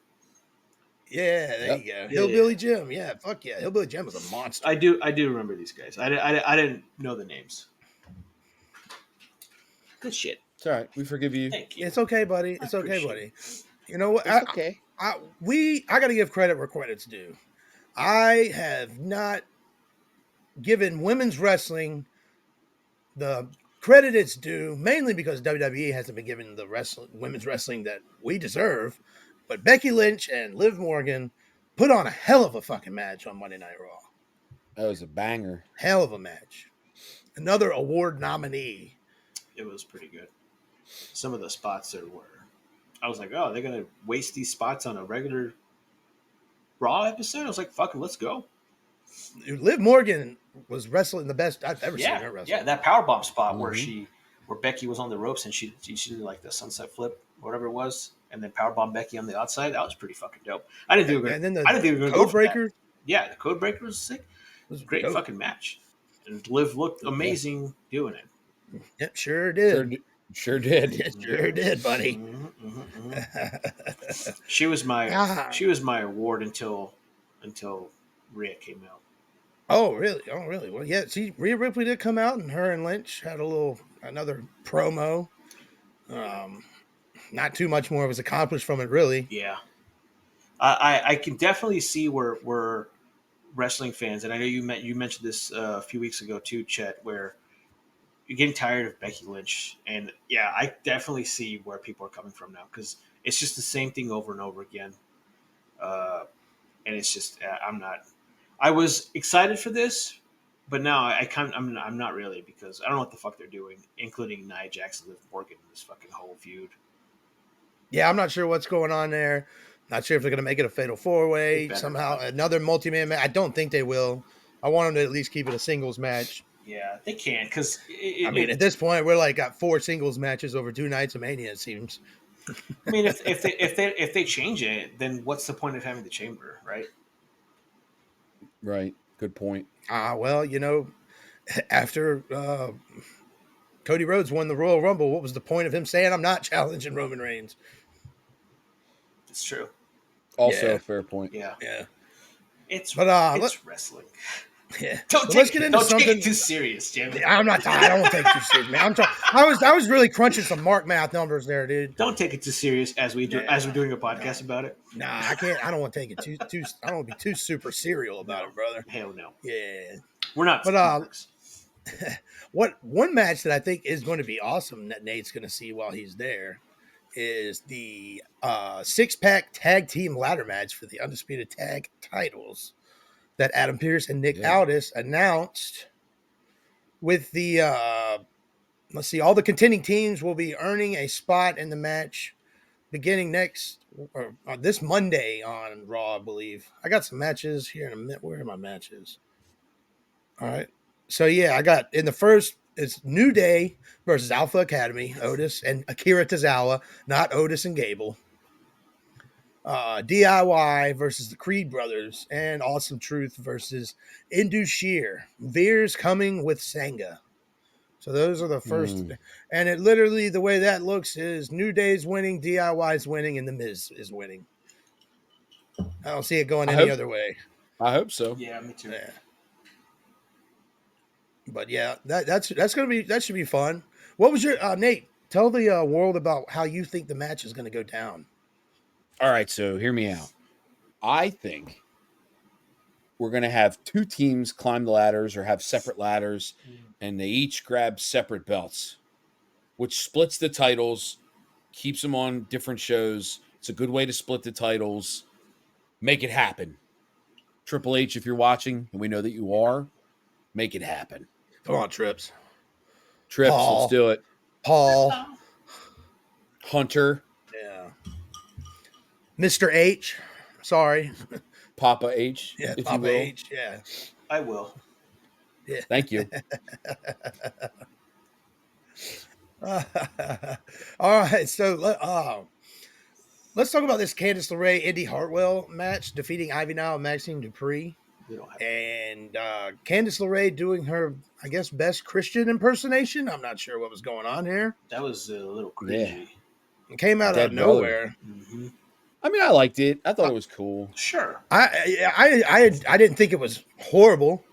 Yeah, there you go. Hillbilly Jim. Yeah, fuck yeah. Hillbilly Jim was a monster. I do remember these guys. I didn't know the names. Good shit. It's all right. We forgive you. Thank you. It's okay, buddy. It's okay, buddy. You know what? It's okay. I got to give credit where credit's due. I have not given women's wrestling the credit it's due, mainly because WWE hasn't been given the women's wrestling that we deserve. But Becky Lynch and Liv Morgan put on a hell of a fucking match on Monday Night Raw. That was a banger. Hell of a match. Another award nominee. It was pretty good. Some of the spots there were. I was like, oh, they're going to waste these spots on a regular Raw episode? I was like, fucking, let's go. Liv Morgan was wrestling the best I've ever seen her wrestle. Yeah, that powerbomb spot where Becky was on the ropes and she did like the sunset flip, whatever it was, and then powerbomb Becky on the outside. That was pretty fucking dope. I didn't think we were going to go breaker. Yeah, the code breaker was sick. It was a great fucking match. And Liv looked amazing doing it. Yep, sure did. Sure did. Sure did, buddy. She was my award until Rhea came out. Oh really? Well, yeah. See, Rhea Ripley did come out, and her and Lynch had another promo. Not too much more was accomplished from it, really. Yeah, I can definitely see where wrestling fans, and I know you mentioned this a few weeks ago too, Chet, where you're getting tired of Becky Lynch. And yeah, I definitely see where people are coming from now, because it's just the same thing over and over again. And it's just, I was excited for this, but now I'm not really, because I don't know what the fuck they're doing, including Nia Jax and Liv Morgan in this fucking whole feud. Yeah, I'm not sure what's going on there. Not sure if they're going to make it a fatal 4-way somehow, another multi-man match. I don't think they will. I want them to at least keep it a singles match. Yeah, they can, because at this point we're like got 4 singles matches over 2 nights of Mania. It seems. I mean, if they change it, then what's the point of having the chamber, right? Right. Good point. Well, after Cody Rhodes won the Royal Rumble, what was the point of him saying I'm not challenging Roman Reigns? It's true. Also Yeah. a fair point. Yeah. Yeah. It's But wrestling. yeah. Don't Let's get into take something. it too serious, Jim. I'm not. I don't take it too serious, man. I was really crunching some Mark math numbers there, dude. Don't take it too serious as we're doing a podcast about it. Nah, I can't. I don't want to take it too. I don't want to be too super serial about No. it, brother. Hell no. Yeah. We're not. But one match that I think is going to be awesome that Nate's going to see while he's there is the 6-pack tag team ladder match for the undisputed tag titles that Adam Pearce and Nick Aldis announced. With the let's see, all the contending teams will be earning a spot in the match beginning this Monday on Raw, I believe. I got some matches here in a minute. Where are my matches? All right. So yeah, I got in the first, it's New Day versus Alpha Academy, Otis and Akira Tozawa, not Otis and Gable. DIY versus the Creed Brothers, and Awesome Truth versus Indu Sheer. Veer's coming with Sangha. So those are the first, and it literally, the way that looks is New Day's winning, DIY's winning, and The Miz is winning. I don't see it going any other way. I hope so. Yeah, me too. Yeah. But yeah, that should be fun. What was your Nate? Tell the world about how you think the match is going to go down. All right, so hear me out. I think we're going to have two teams climb the ladders or have separate ladders, and they each grab separate belts, which splits the titles, keeps them on different shows. It's a good way to split the titles. Make it happen. Triple H, if you're watching, and we know that you are, make it happen. Come on, Trips. Trips, let's do it. Paul. Hunter. Yeah. Mr. H. Sorry. Papa H. Yeah, if Papa you will. H. Yeah. I will. Yeah. Thank you. All right. So let's talk about this Candice LeRae Indy Hartwell match, defeating Ivy Nile and Maxine Dupree. And Candice LeRae doing her, I guess, best Christian impersonation. I'm not sure what was going on here. That was a little cringy. Yeah. It came out Dead of nowhere. Mm-hmm. I mean, I liked it. I thought it was cool. Sure. I didn't think it was horrible.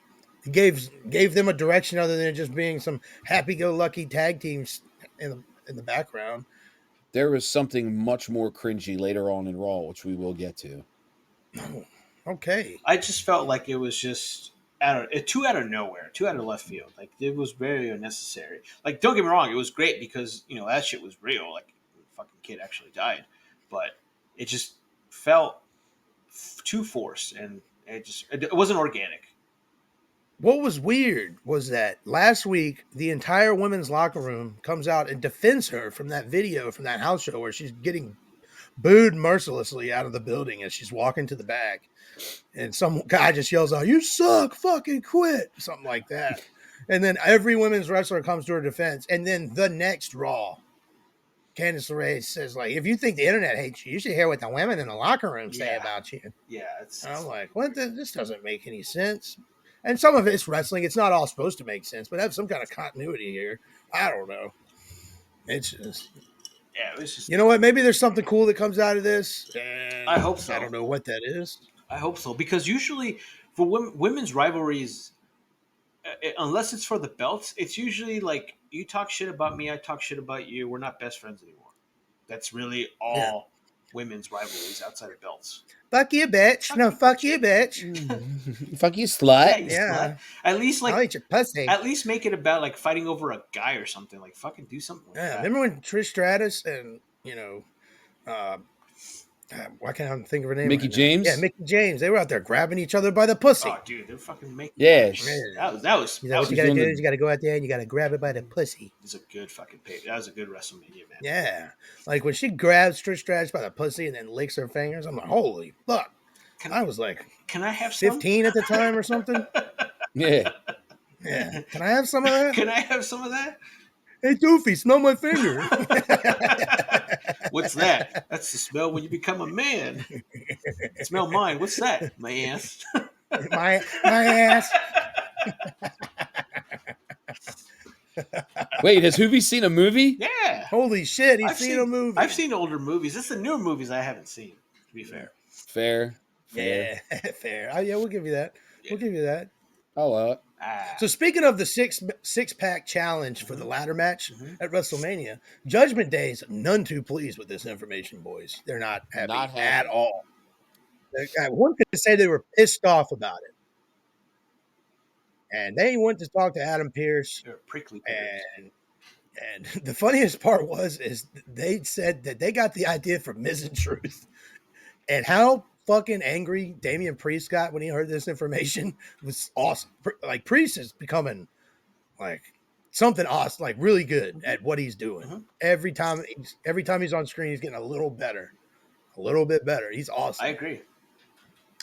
It gave them a direction other than it just being some happy-go-lucky tag teams in the background. There was something much more cringy later on in Raw, which we will get to. Oh, okay. I just felt like it was just too out of nowhere, too out of left field. Like, it was very unnecessary. Like, don't get me wrong, it was great because, that shit was real. Like, the fucking kid actually died. But it just felt too forced, and it wasn't organic. What was weird was that last week, the entire women's locker room comes out and defends her from that video from that house show where she's getting booed mercilessly out of the building as she's walking to the back. And some guy just yells out, "You suck, fucking quit," something like that. And then every women's wrestler comes to her defense. And then the next Raw, Candice LeRae says, like, if you think the internet hates you, you should hear what the women in the locker room say about you. Yeah. And I'm like, what? This doesn't make any sense. And some of it's wrestling. It's not all supposed to make sense, but have some kind of continuity here. I don't know. It's just... Yeah, it was just... You know what? Maybe there's something cool that comes out of this. I hope so. I don't know what that is. I hope so. Because usually for women's rivalries, unless it's for the belts, it's usually like, you talk shit about me, I talk shit about you. We're not best friends anymore. That's really all women's rivalries outside of belts. Fuck you, bitch. Fuck you, bitch. Fuck you, slut. Slut. At least, I'll eat your pussy. At least make it about, like, fighting over a guy or something. Like, fucking do something like that. Remember when Trish Stratus and, why can't I think of her name? Mickey James? Yeah, Mickey James. They were out there grabbing each other by the pussy. Oh, dude, they're fucking making... Yeah. That was what you gotta do is you gotta go out there and you gotta grab it by the pussy. It's a good fucking page. That was a good WrestleMania, man. Yeah. Like when she grabs Trish Stratus by the pussy and then licks her fingers, I'm like, holy fuck. I was like, can I have 15 at the time or something? Yeah. Yeah. Can I have some of that? Can I have some of that? Hey, Doofy, smell my finger. What's that? That's the smell when you become a man. Smell mine. What's that? My ass. my ass. Wait, has Hoovy seen a movie? Yeah. Holy shit, he's seen a movie. I've seen older movies. It's the newer movies I haven't seen, to be fair. Fair. Yeah, fair. Yeah, we'll give you that. We'll give you that. Oh, So speaking of the six pack challenge for the ladder match at WrestleMania, Judgment Day's none too pleased with this information, boys. They're not happy, at all. One could say they were pissed off about it. And they went to talk to Adam Pearce. They're prickly And the funniest part is they said that they got the idea from Miz and Truth. And how fucking angry Damian Priest got when he heard this information was awesome. Like, Priest is becoming like something awesome, like really good at what he's doing. Every time he's on screen, he's getting a little bit better. He's awesome. I agree.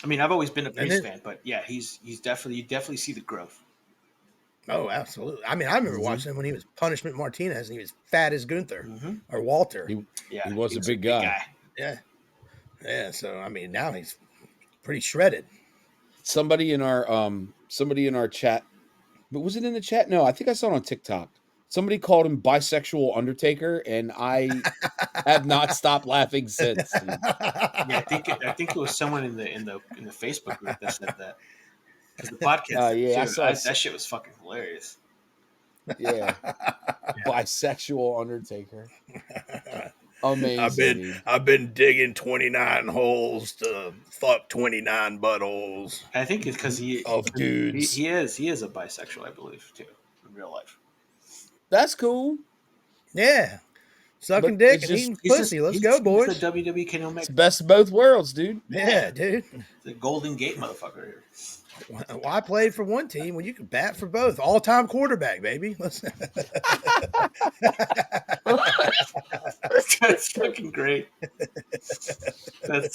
I mean, I've always been a Priest fan, but yeah, he's definitely, you definitely see the growth. Oh, absolutely. I mean, I remember watching him when he was Punishment Martinez and he was fat as Gunther or Walter. He was a big guy. Yeah. So I mean, now he's pretty shredded. Somebody in our chat, but was it in the chat? No, I think I saw it on TikTok. Somebody called him bisexual Undertaker, and I have not stopped laughing since. Yeah, I think it was someone in the Facebook group that said that. Because the podcast, that shit was fucking hilarious. Yeah. Bisexual Undertaker. Amazing. I've been digging 29 holes to fuck 29 buttholes. I think it's because dudes. He is a bisexual, I believe, too, in real life. That's cool. Yeah. Sucking dick and eating pussy. Let's go, boys. He's the WWE Kenny Omega. It's the best of both worlds, dude. Yeah, dude. The Golden Gate motherfucker here. Why play for one team when you can bat for both? All-time quarterback, baby. That's fucking great.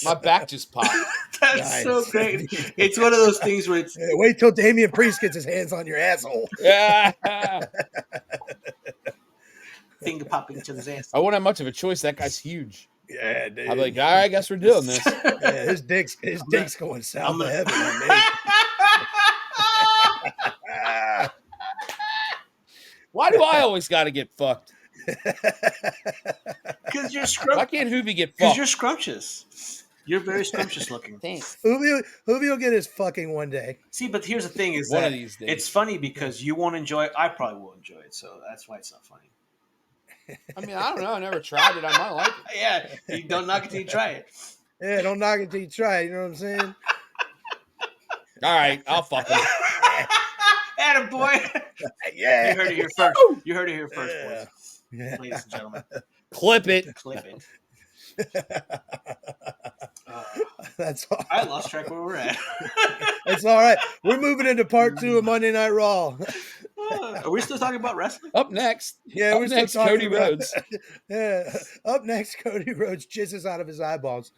My back just popped. That's nice. So great. It's one of those things where it's... wait till Damian Priest gets his hands on your asshole. Yeah. Finger popping to his ass. I won't have much of a choice. That guy's huge. Yeah, dude. I'm like, all right, I guess we're doing this. Yeah, his dick's going south of heaven on me. Why do I always got to get fucked? Because you're scrumptious. Why can't Hoovy get fucked? Because you're scrumptious. You're very scrumptious looking. Thanks. Hoovy will get his fucking one day. See, but here's the thing: is one that of these days. It's funny because you won't enjoy it. I probably will enjoy it, so that's why it's not funny. I mean, I don't know. I never tried it. I might like it. Yeah, you don't knock it till you try it. Yeah, don't knock it till you try it. You know what I'm saying? All right, I'll fuck him. Atta boy. Yeah. You heard it here first. You heard it here first, boys. Yeah. Ladies and gentlemen. Clip it. That's all. I lost track where we're at. It's all right. We're moving into part 2 of Monday Night Raw. Are we still talking about wrestling? Up next. Yeah, we're next. Cody Rhodes. Yeah. Up next, Cody Rhodes jizzes out of his eyeballs.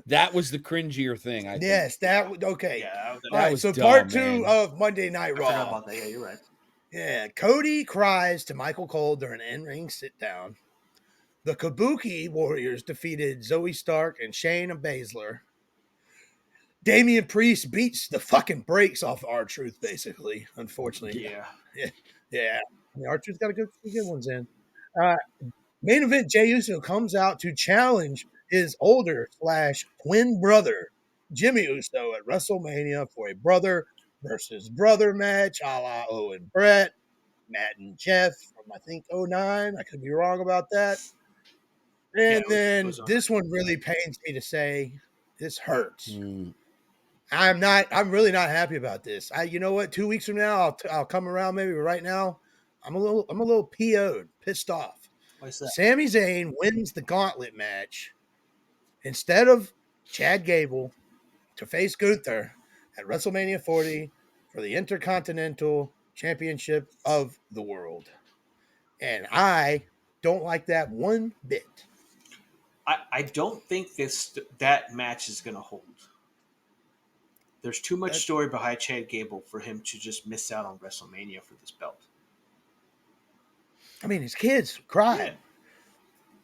That was the cringier thing. I think. Yes, that was okay. Yeah, all right, so dumb, part 2 of Monday Night Raw. I forgot about that. Yeah, you're right. Yeah, Cody cries to Michael Cole during an in-ring sit-down. The Kabuki Warriors defeated Zoe Stark and Shayna Baszler. Damian Priest beats the fucking brakes off R-Truth, basically, unfortunately. Yeah. R-Truth's got a good ones in. Main event, Jey Uso comes out to challenge his older / twin brother, Jimmy Uso, at WrestleMania for a brother versus brother match, a la Owen Brett, Matt and Jeff from, I think, 09. I could be wrong about that. And then this one really pains me to say, this hurts. I'm really not happy about this. You know what? 2 weeks from now, I'll come around maybe, but right now, I'm a little PO'd, pissed off. Why's that? Sami Zayn wins the gauntlet match instead of Chad Gable to face Gunther at WrestleMania 40 for the Intercontinental Championship of the world. And I don't like that one bit. I don't think that match is going to hold. There's too much story behind Chad Gable for him to just miss out on WrestleMania for this belt. I mean, his kids cried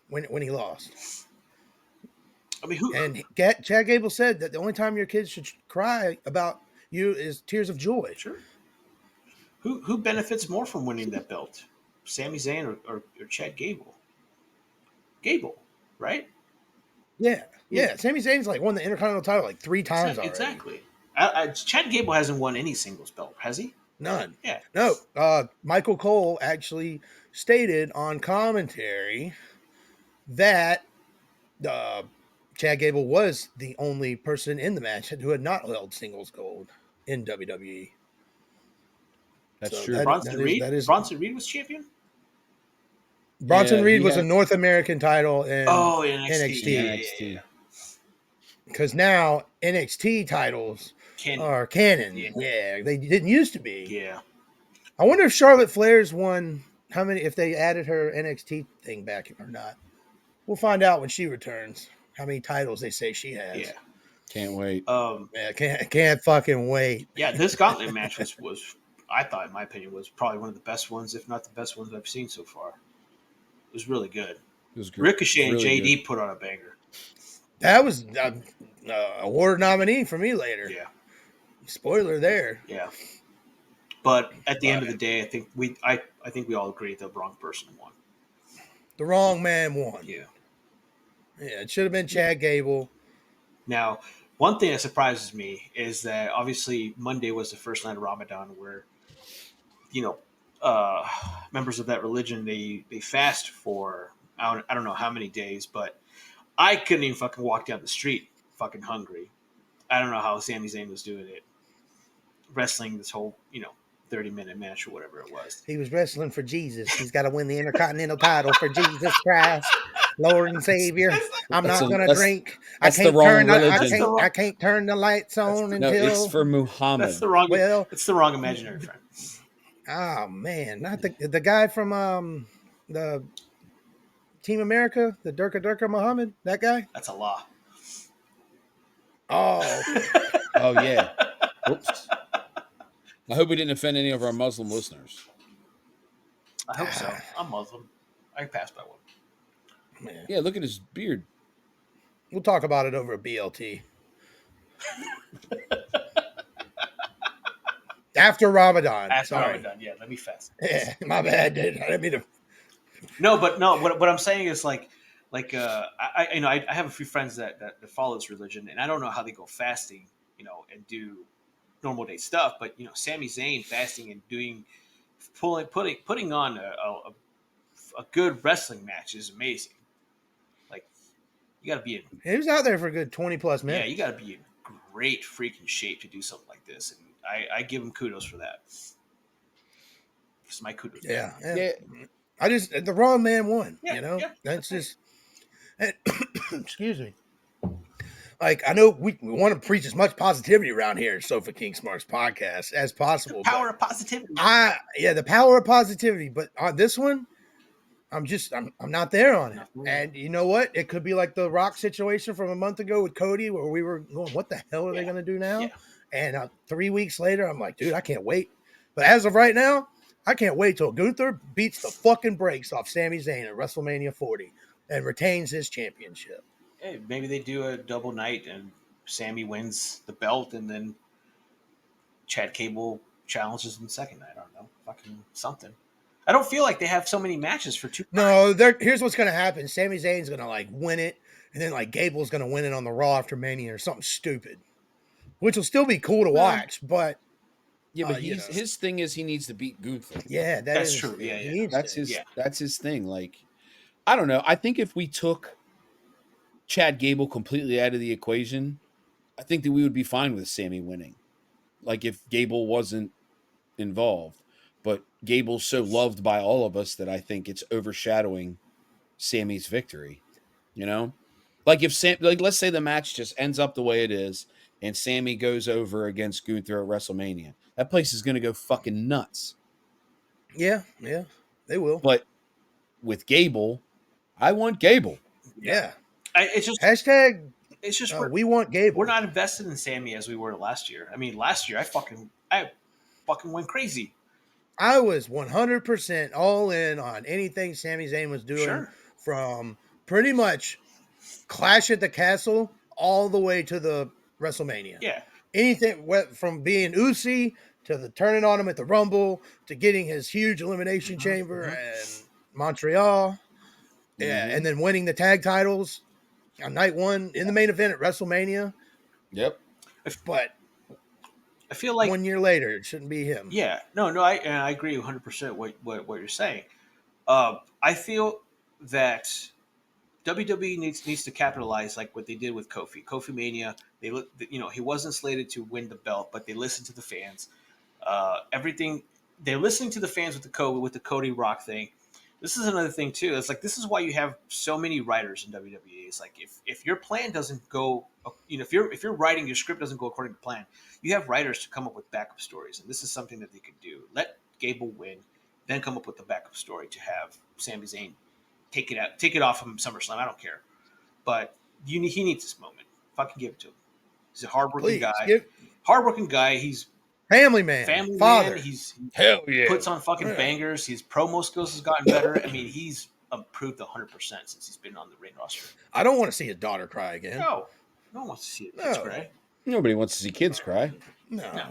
when he lost. I mean, who? And Chad Gable said that the only time your kids should cry about you is tears of joy. Sure. Who benefits more from winning that belt? Sami Zayn or Chad Gable? Gable, right? Yeah. Sami Zayn's like won the Intercontinental title like 3 times already. Exactly. Chad Gable hasn't won any singles belt, has he? None. Yeah. No. Michael Cole actually stated on commentary that Chad Gable was the only person in the match who had not held singles gold in WWE. That's So true. Bronson Reed. That is Bronson Reed was champion. Bronson Yeah, Reed he was a had- North American title in NXT. NXT. Yeah. Because now NXT titles are canon. Yeah, they didn't used to be. Yeah. I wonder if Charlotte Flair's won how many, if they added her NXT thing back or not. We'll find out when she returns how many titles they say she has. Yeah. Can't wait. Yeah, can't fucking wait. Yeah, this gauntlet match was I thought, in my opinion, was probably one of the best ones, if not the best ones I've seen so far. It was really good. It was great. Ricochet It was really and JD good. put on a banger. That was award nominee for me later. Yeah. Spoiler there. Yeah. But at the end of the day, I think we all agree the wrong person won. The wrong man won. Yeah. Yeah, it should have been Chad Gable. Now, one thing that surprises me is that obviously Monday was the first night of Ramadan where, members of that religion, they fast for, I don't know how many days, but I couldn't even fucking walk down the street fucking hungry. I don't know how Sami Zayn was doing it. Wrestling this whole, 30-minute match or whatever it was. He was wrestling for Jesus. He's got to win the Intercontinental title for Jesus Christ, Lord and Savior. I'm not going to drink. I can't turn the lights on until. No, it's for Muhammad. It's the wrong imaginary friend. Oh man, not the guy from the Team America, the Durka Muhammad, that guy. That's Allah. Oh. Oh yeah. Oops. I hope we didn't offend any of our Muslim listeners. I hope so. I'm Muslim. I passed by one. Man. Yeah, look at his beard. We'll talk about it over a BLT. After Ramadan. Ramadan, yeah. Let me fast. Yeah, my bad, dude. I didn't mean to. No. What I'm saying is I have a few friends that follow this religion, and I don't know how they go fasting, and do normal day stuff. But Sami Zayn fasting and putting on a good wrestling match is amazing. Like, you got to be in. He was out there for a good 20 plus minutes. Yeah, you got to be in great freaking shape to do something like this, and I give him kudos for that. It's my kudos. Yeah. I just the wrong man won. Yeah, That's just. Excuse me. Like, I know we want to preach as much positivity around here at Sofa King Smarks podcast as possible. The power of positivity. The power of positivity. But on this one, I'm not there on it. And you know what? It could be like the Rock situation from a month ago with Cody, where we were going, what the hell are they going to do now? Yeah. And 3 weeks later, I'm like, dude, I can't wait. But as of right now, I can't wait till Gunther beats the fucking brakes off Sami Zayn at WrestleMania 40 and retains his championship. Hey, maybe they do a double night and Sammy wins the belt, and then Chad Gable challenges him second night. I don't know, fucking something. I don't feel like they have so many matches for 2. No, here's what's gonna happen. Sami Zayn's gonna win it, and then Gable's gonna win it on the Raw after Mania or something stupid, which will still be cool to watch. But yeah, but his thing is he needs to beat Gunther. Yeah, that's true. Yeah. That's his thing. Like, I don't know. I think if we took Chad Gable completely out of the equation, I think that we would be fine with Sammy winning. Like, if Gable wasn't involved, but Gable's so loved by all of us that I think it's overshadowing Sammy's victory. Like if let's say the match just ends up the way it is, and Sammy goes over against Gunther at WrestleMania, that place is going to go fucking nuts. Yeah, they will. But with Gable, I want Gable. Yeah. It's just hashtag. It's just we want Gable. We're not invested in Sammy as we were last year. I mean, last year I fucking went crazy. I was 100% all in on anything Sami Zayn was doing from pretty much Clash at the Castle all the way to the WrestleMania. Yeah. Anything went from being Uzi to the turning on him at the Rumble to getting his huge elimination chamber and Montreal. Yeah, and then winning the tag titles on night one in the main event at WrestleMania. Yep. But I feel like 1 year later, it shouldn't be him. yeah, no, I agree 100% what you're saying. I feel that WWE needs to capitalize like what they did with Kofi. Kofi Mania, he wasn't slated to win the belt, but they listened to the fans. Everything they're listening to the fans with the Cody Rock thing. This is another thing too. It's like this is why you have so many writers in WWE. It's like if your plan doesn't go, if you're writing your script doesn't go according to plan, you have writers to come up with backup stories, and this is something that they could do. Let Gable win, then come up with the backup story to have Sami Zayn take it off from SummerSlam. I don't care, but he needs this moment. Fucking give it to him. He's a hardworking guy. He's family man, father. Man. He's hell yeah. Puts on fucking bangers. His promo skills has gotten better. I mean, he's improved 100% since he's been on the main roster. I don't want to see his daughter cry again. No one wants to see kids cry. Nobody wants to see kids cry. No.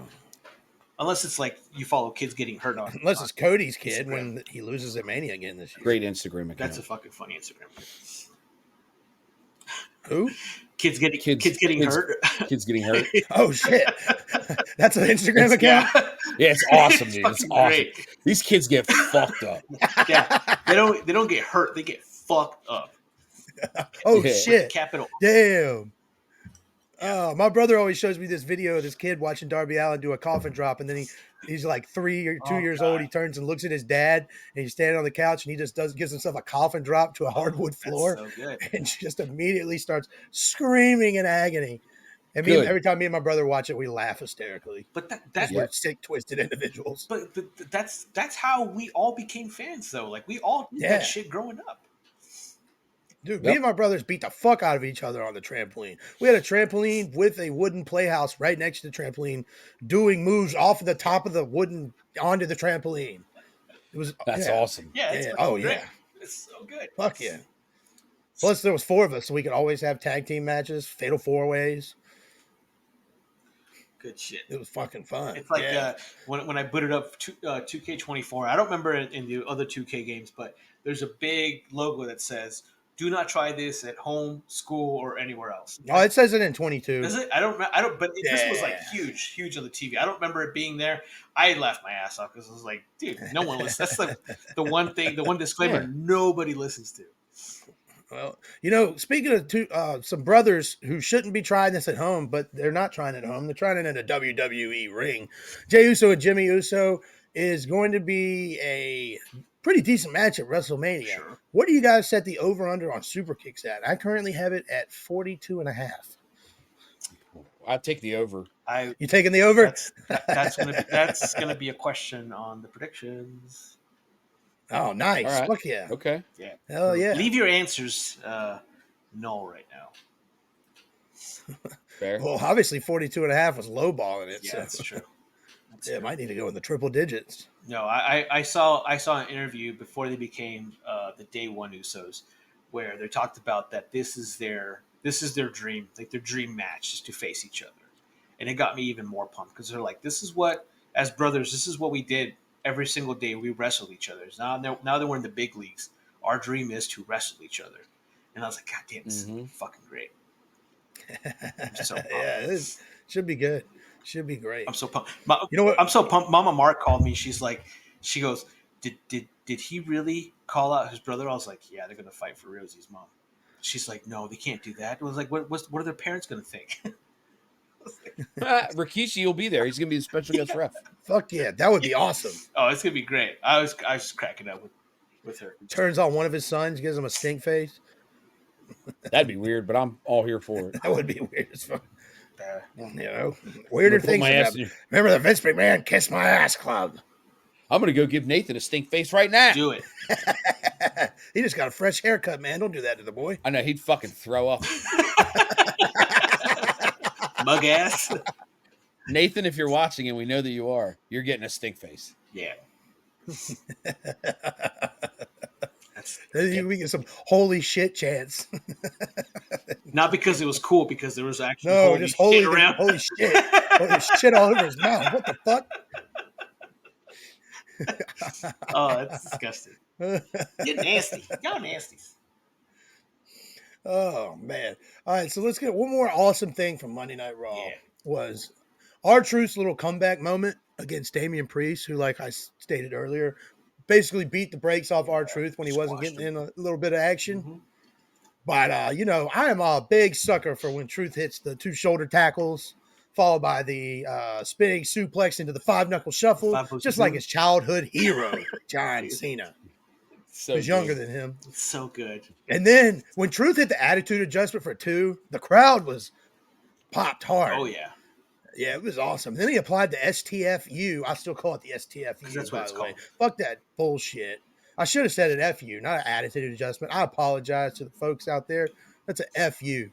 Unless it's like you follow kids getting hurt on. Unless it's Cody's kid when he loses at Mania again this year. Great Instagram account. That's a fucking funny Instagram account. Who? Kids getting hurt. Kids getting hurt. Oh shit! That's an Instagram account. Yeah, it's awesome, dude. It's awesome. Great. These kids get fucked up. Yeah, they don't get hurt. They get fucked up. Oh shit! Capital. Damn. Oh, my brother always shows me this video of this kid watching Darby Allin do a coffin drop, and then he's like 3 or 2 years old. He turns and looks at his dad, and he's standing on the couch, and he just gives himself a coffin drop to a hardwood floor, That's so good. and just immediately starts screaming in agony. And every time me and my brother watch it, we laugh hysterically. But that's we're sick, twisted individuals. But that's how we all became fans, though. Like we all did that shit growing up. Dude, me and my brothers beat the fuck out of each other on the trampoline. We had a trampoline with a wooden playhouse right next to the trampoline, doing moves off of the top of the wooden onto the trampoline. That's awesome. Yeah. It's Oh great. yeah. It's so good. Fuck yeah. Plus, there was 4 of us, so we could always have tag team matches, fatal 4-ways. Good shit. It was fucking fun. It's like when I booted up 2K24. I don't remember in the other 2K games, but there's a big logo that says, "Do not try this at home, school, or anywhere else." Oh, it says it in 22. Does it? I don't. But this was like huge on the TV. I don't remember it being there. I laughed my ass off because I was like, "Dude, no one listens." That's the one thing, the one disclaimer nobody listens to. Well, speaking of some brothers who shouldn't be trying this at home, but they're not trying it at home. They're trying it in a WWE ring. Jey Uso and Jimmy Uso is going to be a pretty decent match at WrestleMania. Sure. What do you guys set the over-under on super kicks at? I currently have it at 42.5. I'd take the over. You taking the over? That's gonna be a question on the predictions. Oh, nice. All right. Fuck yeah. Okay. Yeah. Hell yeah. Leave your answers null right now. Fair. Well, obviously 42.5 was lowballing it. Yeah, So. that's true. Yeah, might need to go in the triple digits. No, I saw an interview before they became the Day One Usos, where they talked about that this is their dream, like their dream match is to face each other, and it got me even more pumped because they're like, this is what as brothers, this is what we did every single day. We wrestled each other. Now that we're in the big leagues, our dream is to wrestle each other, and I was like, God damn, this is fucking great. I'm so pumped. Yeah, it should be good. Should be great. I'm so pumped. You know what? I'm so pumped. Mama Mark called me. She goes, did he really call out his brother? I was like, yeah, they're gonna fight for Rosie's mom. She's like, no, they can't do that. I was like, what are their parents gonna think? Rikishi will be there. He's gonna be the special guest ref. Fuck yeah, that would be awesome. Oh, it's gonna be great. I was just cracking up with her. Turns on one of his sons, gives him a stink face. That'd be weird, but I'm all here for it. That would be weird as fuck. Weirder things. Remember the Vince McMahon Kiss My Ass Club? I'm gonna go give Nathan a stink face right now. Do it. He just got a fresh haircut, man. Don't do that to the boy. I know he'd fucking throw up. Mug ass. Nathan, if you're watching, and we know that you are, you're getting a stink face. Yeah. We get some holy shit chants. Not because it was cool, because there was actually No, just holy shit around. Holy shit! Holy shit all over his mouth. What the fuck? Oh, that's disgusting. You're nasty. Y'all nasties. Oh man! All right, so let's get one more awesome thing from Monday Night Raw. Yeah. Was R-Truth's little comeback moment against Damian Priest, who, like I stated earlier, basically beat the brakes off R-Truth when he wasn't getting in a little bit of action. Mm-hmm. But I am a big sucker for when Truth hits the 2 shoulder tackles, followed by the spinning suplex into the 5-knuckle shuffle, just like his childhood hero, John Cena. So Who's younger than him. It's so good. And then when Truth hit the attitude adjustment for 2, the crowd was popped hard. Oh, yeah. Yeah, it was awesome. Then he applied the STFU. I still call it the STFU, That's what by it's the way. called. Fuck that bullshit. I should have said an FU, not an attitude adjustment. I apologize to the folks out there. That's a FU.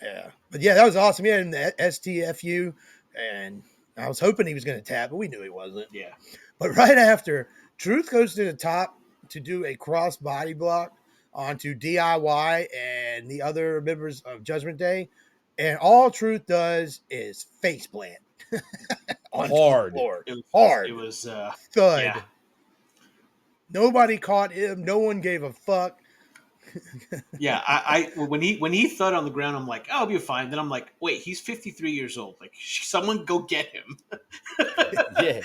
Yeah. But yeah, that was awesome. Yeah, and the STFU. And I was hoping he was going to tap, but we knew he wasn't. Yeah. But right after, Truth goes to the top to do a cross body block onto DIY and the other members of Judgment Day. And all Truth does is face plant. Hard. Hard. It was thud. yeah. Nobody caught him. No one gave a fuck. Yeah, I when he thud on the ground, I'm like, oh, I'll be fine. Then I'm like, wait, he's 53 years old. Like, someone go get him. Yeah.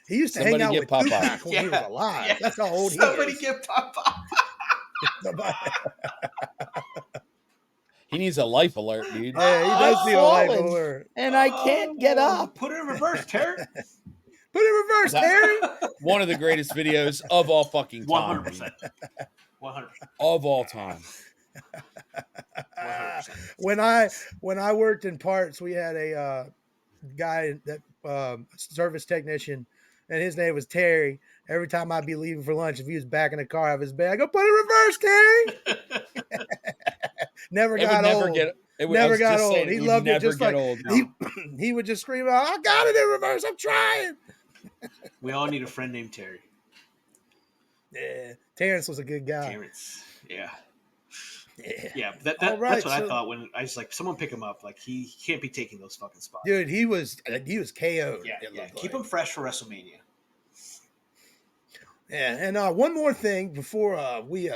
He used to hang out with Popeye Tupac when he was alive. Yeah. That's how old he is. Somebody get Popeye. He needs a life alert, dude. Yeah, he does need a life alert. And I can't get up. Put it in reverse, Terry. Put it in reverse, Terry. One of the greatest videos of all fucking time. 100%. 100%. Of all time. 100%. When I worked in parts, we had a guy that service technician, and his name was Terry. Every time I'd be leaving for lunch, if he was back in the car, I have his bag. I go, put it in reverse, Terry. Never got old. Never got old. He loved it just like he would just scream out, I got it in reverse. I'm trying. We all need a friend named Terry. Yeah. Terrence was a good guy. Terrence. Yeah. Yeah. That's what I thought when I was like, someone pick him up. Like, he can't be taking those fucking spots. Dude, he was KO'd. Yeah. Keep him fresh for WrestleMania. Yeah, and one more thing before we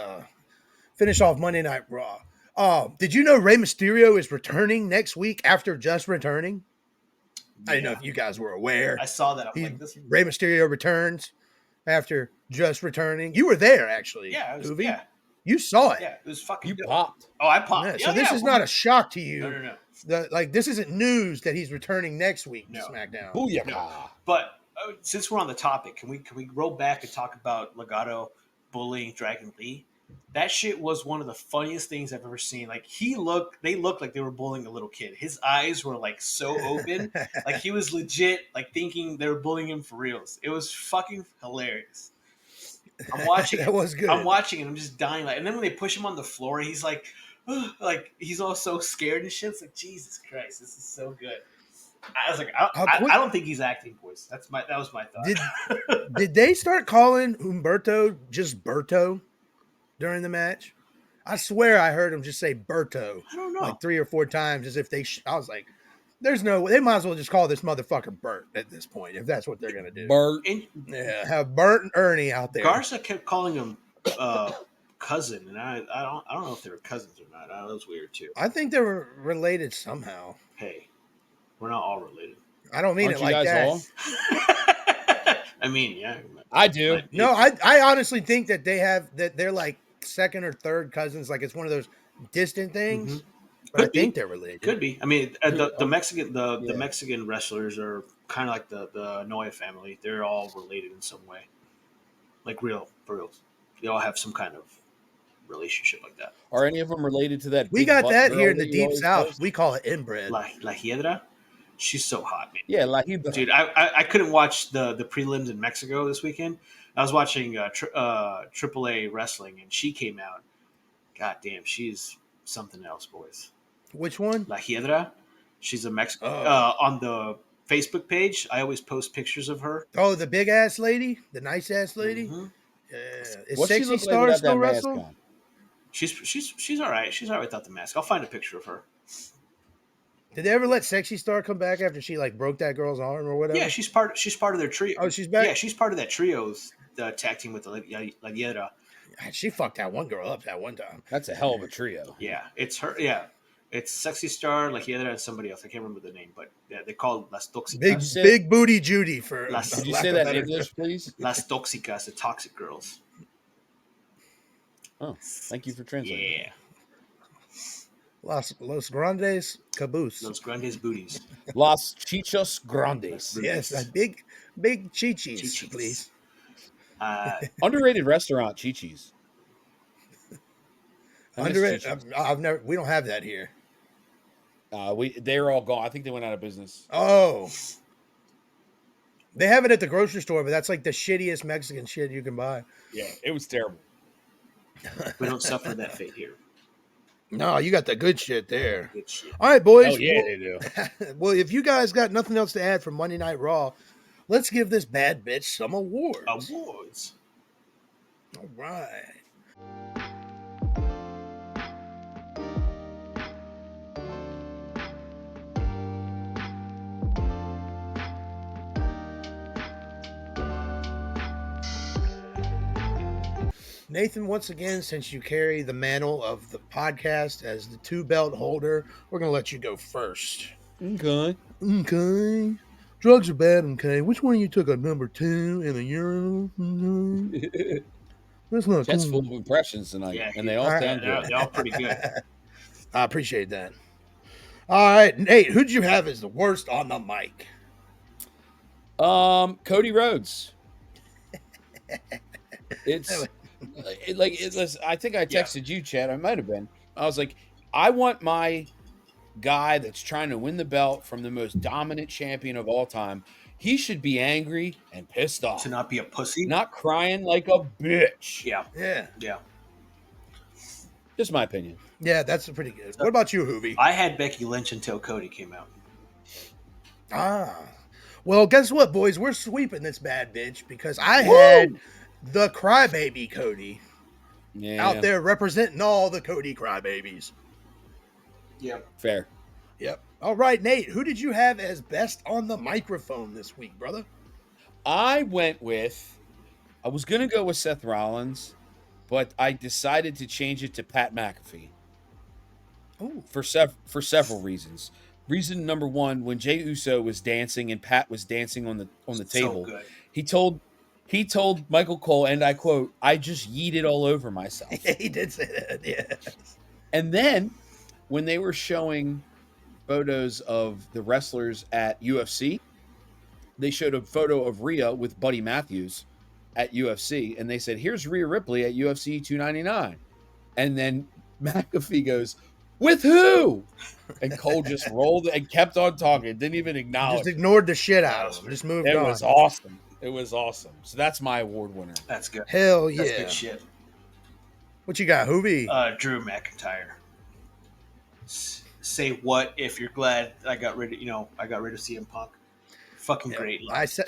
finish off Monday Night Raw. Did you know Rey Mysterio is returning next week after just returning? I didn't know if you guys were aware. I saw that. I'm like, this Rey Mysterio returns after just returning. You were there, actually. Yeah, I was, Uvi. yeah. You saw it. Yeah, it was fucking You good. popped. Oh, I popped. Yeah, so this is not a shock to you. No. This isn't news that he's returning next week to SmackDown. Booyah. No. But since we're on the topic, can we roll back and talk about Legato bullying Dragon Lee? That shit was one of the funniest things I've ever seen. Like, they looked like they were bullying a little kid. His eyes were like so open, like he was legit, like thinking they were bullying him for reals. It was fucking hilarious. I'm watching. That was good. I'm watching and I'm just dying. Like, and then when they push him on the floor, he's like he's all so scared and shit. It's like, Jesus Christ, this is so good. I was like, I don't think he's acting, boys. That was my thought. Did they start calling Humberto just Berto during the match? I swear I heard him just say Berto. I don't know. Like 3 or 4 times as if I was like, there's no, they might as well just call this motherfucker Bert at this point, if that's what they're going to do. Bert. Yeah, have Bert and Ernie out there. Garza kept calling him cousin, and I don't know if they were cousins or not. That was weird too. I think they were related somehow. Hey, we're not all related. I don't mean Aren't it like that. all? I mean, yeah. I do. No, I honestly think that they're like second or third cousins. Like, it's one of those distant things. Mm-hmm. But I think they're related. Could be. I mean, the Mexican wrestlers are kind of like the Noya family. They're all related in some way, like for real. They all have some kind of relationship like that. Are any of them related to that? We big got butt that girl here in the you deep always south. post? We call it inbred. La Hiedra, she's so hot, man. Yeah, like Dude, I couldn't watch the prelims in Mexico this weekend. I was watching AAA wrestling, and she came out. God damn, she's something else, boys. Which one? La Hiedra. She's a Mexican. On the Facebook page, I always post pictures of her. Oh, the big ass lady, the nice ass lady. Mm-hmm. Yeah. Is What's she Sexy look like Star without still that mask wrestle? on? She's all right. She's all right without the mask. I'll find a picture of her. Did they ever let Sexy Star come back after she like broke that girl's arm or whatever? Yeah, she's part of their trio. Oh, she's back? Yeah, she's part of that trio's tag team with the Liera. She fucked that one girl up that one time. That's a hell of a trio. Yeah, it's her. Yeah, it's Sexy Star, Liera, and somebody else. I can't remember the name, but yeah, they call it Las Tóxicas. Big booty Judy for. Did you say that in English, please? Las Tóxicas, the toxic girls. Oh, thank you for translating. Yeah. Los Grandes Caboose. Los Grandes Booties. Las Chichos Grandes. Yes, big chichis, please. Underrated restaurant, Chi-Chi's. Underrated. We don't have that here. They're all gone. I think they went out of business. Oh. They have it at the grocery store, but that's like the shittiest Mexican shit you can buy. Yeah, it was terrible. We don't suffer that fate here. No, you got the good shit there. Good shit. All right, boys. Oh, yeah, they do. Well, if you guys got nothing else to add from Monday Night Raw, let's give this bad bitch some awards. Awards. All right. Nathan, once again, since you carry the mantle of the podcast as the 2-belt holder, we're going to let you go first. Okay. Okay. Drugs are bad, okay. Which one of you took a number 2 in a urinal? Okay. That's not Chet's cool. full of impressions tonight, and they all sound good. They're all pretty good. I appreciate that. All right, Nate, who'd you have as the worst on the mic? Cody Rhodes. I think I texted you, Chad. I might have been. I was like, I want my guy that's trying to win the belt from the most dominant champion of all time. He should be angry and pissed off. To not be a pussy. Not crying like a bitch. Yeah. Just my opinion. Yeah, that's pretty good. What about you, Hoovy? I had Becky Lynch until Cody came out. Well, guess what, boys? We're sweeping this bad bitch because I had the crybaby Cody out there representing all the Cody crybabies. Yep. Fair. Yep. All right, Nate, who did you have as best on the microphone this week, brother? I was going to go with Seth Rollins, but I decided to change it to Pat McAfee. Ooh. For several reasons. Reason number one, when Jey Uso was dancing and Pat was dancing on the table, good. he told Michael Cole, and I quote, "I just yeeted all over myself." He did say that, yeah. And then when they were showing photos of the wrestlers at UFC, they showed a photo of Rhea with Buddy Matthews at UFC, and they said, "Here's Rhea Ripley at UFC 299." And then McAfee goes, "With who?" And Cole just rolled and kept on talking. Didn't even acknowledge. Just ignored the shit out of him. Just moved on. It was awesome. It was awesome. So that's my award winner. That's good. Hell yeah. That's good shit. What you got, Hoovy? Drew McIntyre. Say what if you're glad I got rid of CM Punk. Fucking great. I said,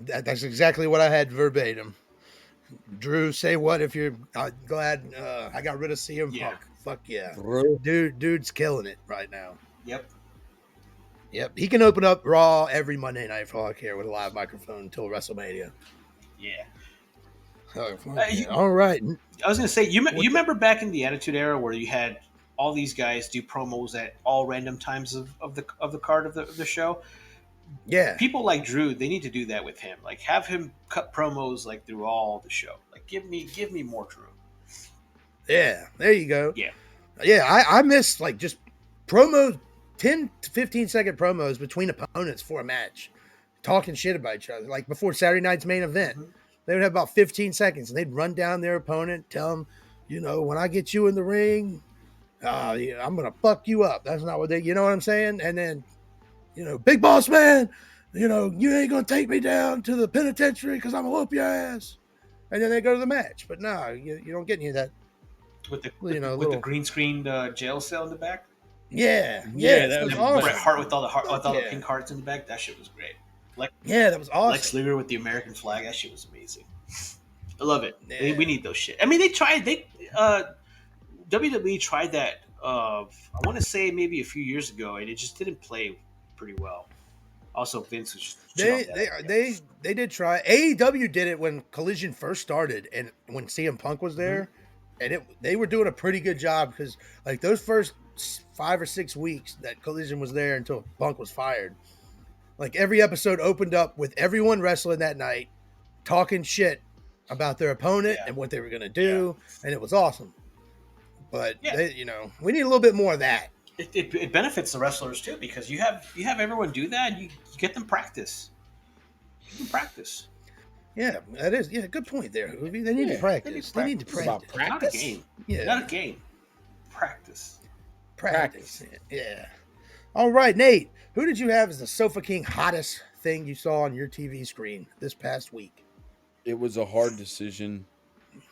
that's exactly what I had verbatim. Drew, say what if you're glad I got rid of CM Punk. Fuck yeah. Dude's killing it right now. Yep. He can open up Raw every Monday night for all I care with a live microphone until WrestleMania. Yeah. Oh, all right. I was going to say, you remember back in the Attitude Era where you had all these guys do promos at all random times of the card of the show? Yeah. People like Drew, they need to do that with him. Like, have him cut promos like through all the show. Like, give me more Drew. Yeah, there you go. Yeah, I miss like just promos, 10 to 15 second promos between opponents for a match, talking shit about each other. Like before Saturday night's main event, they would have about 15 seconds and they'd run down their opponent, tell them, when I get you in the ring, I'm going to fuck you up. That's not what you know what I'm saying? And then, big boss man, you ain't going to take me down to the penitentiary because I'm going to whoop your ass. And then they go to the match. But no, you don't get any of that. With the green screened jail cell in the back. Yeah, that was awesome. Bret Hart with all the pink hearts in the back. That shit was great. That was awesome. Lex Luger with the American flag. That shit was amazing. I love it. Yeah. We need those shit. I mean, they tried. WWE tried that. I want to say maybe a few years ago, and it just didn't play pretty well. Also, Vince was just shit on that. They did try. AEW did it when Collision first started, and when CM Punk was there, and they were doing a pretty good job because like those first 5 or 6 weeks that Collision was there until Punk was fired. Like every episode opened up with everyone wrestling that night, talking shit about their opponent and what they were gonna do, and it was awesome. But they, we need a little bit more of that. It benefits the wrestlers too because you have everyone do that. And you get them practice. You can practice. Yeah, that is good point there, Hoovy. They need to practice. They need to practice. About practice. Not a game. Yeah, not a game. Practice. Yeah. All right, Nate. Who did you have as the Sofa King hottest thing you saw on your TV screen this past week? It was a hard decision.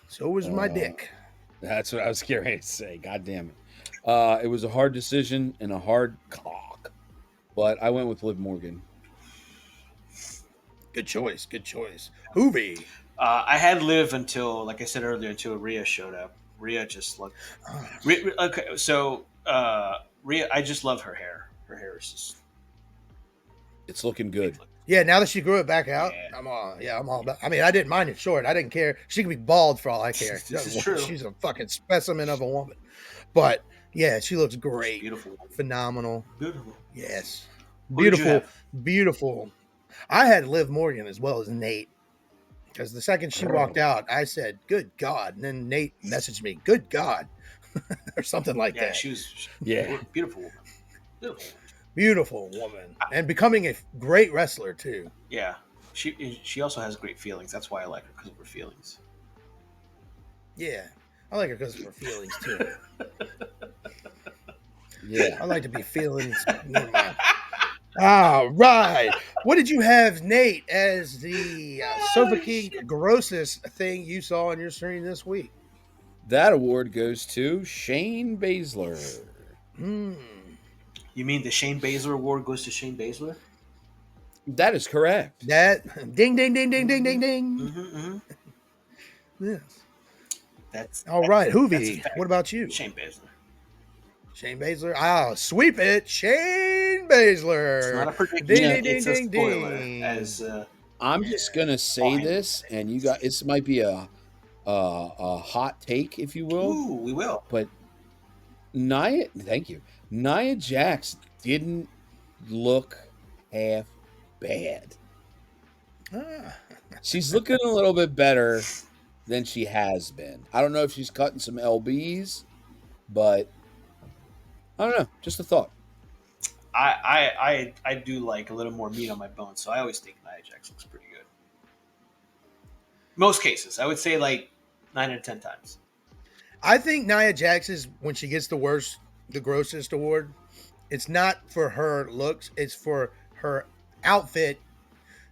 So was my dick. That's what I was scared to say. God damn it. It was a hard decision and a hard cock. But I went with Liv Morgan. Good choice. Hoovy. I had Liv until, like I said earlier, until Rhea showed up. Rhea just looked. Okay, so Rhea, I just love her hair. Her hair is just. It's looking good. Yeah, now that she grew it back out, I'm all about. I mean, I didn't mind it short. I didn't care. She could be bald for all I care. This is true. She's a fucking specimen of a woman. But yeah, she looks great. Beautiful. Phenomenal. Beautiful. Yes. Beautiful. Beautiful. I had Liv Morgan as well as Nate. Because the second she walked out, I said, good God. And then Nate messaged me, good God. or something like that. She was beautiful woman. Beautiful woman. And becoming a great wrestler, too. Yeah. She also has great feelings. That's why I like her, because of her feelings. Yeah. I like her because of her feelings, too. Yeah. I like to be feeling. All right. What did you have, Nate, as the Sofa King grossest thing you saw on your screen this week? That award goes to Shane Baszler. You mean the Shane Baszler award goes to Shane Baszler? That is correct. That ding, ding, ding, ding, ding, ding, ding. Yes. That's all right. Hoovy, what about you? Shane Baszler. Shane Baszler. Oh, sweep it. Shane Baszler. It's not a prediction. Ding, It's ding, a ding, spoiler. ding. As I'm just gonna say this, and you got this might be a hot take, if you will. Ooh, we will. But thank you. Nia Jax didn't look half bad. She's looking a little bit better than she has been. I don't know if she's cutting some LBs, but I don't know. Just a thought. I do like a little more meat on my bones, so I always think Nia Jax looks pretty good. Most cases, I would say like 9 out of 10 times. I think Nia Jax is when she gets the grossest award. It's not for her looks; it's for her outfit,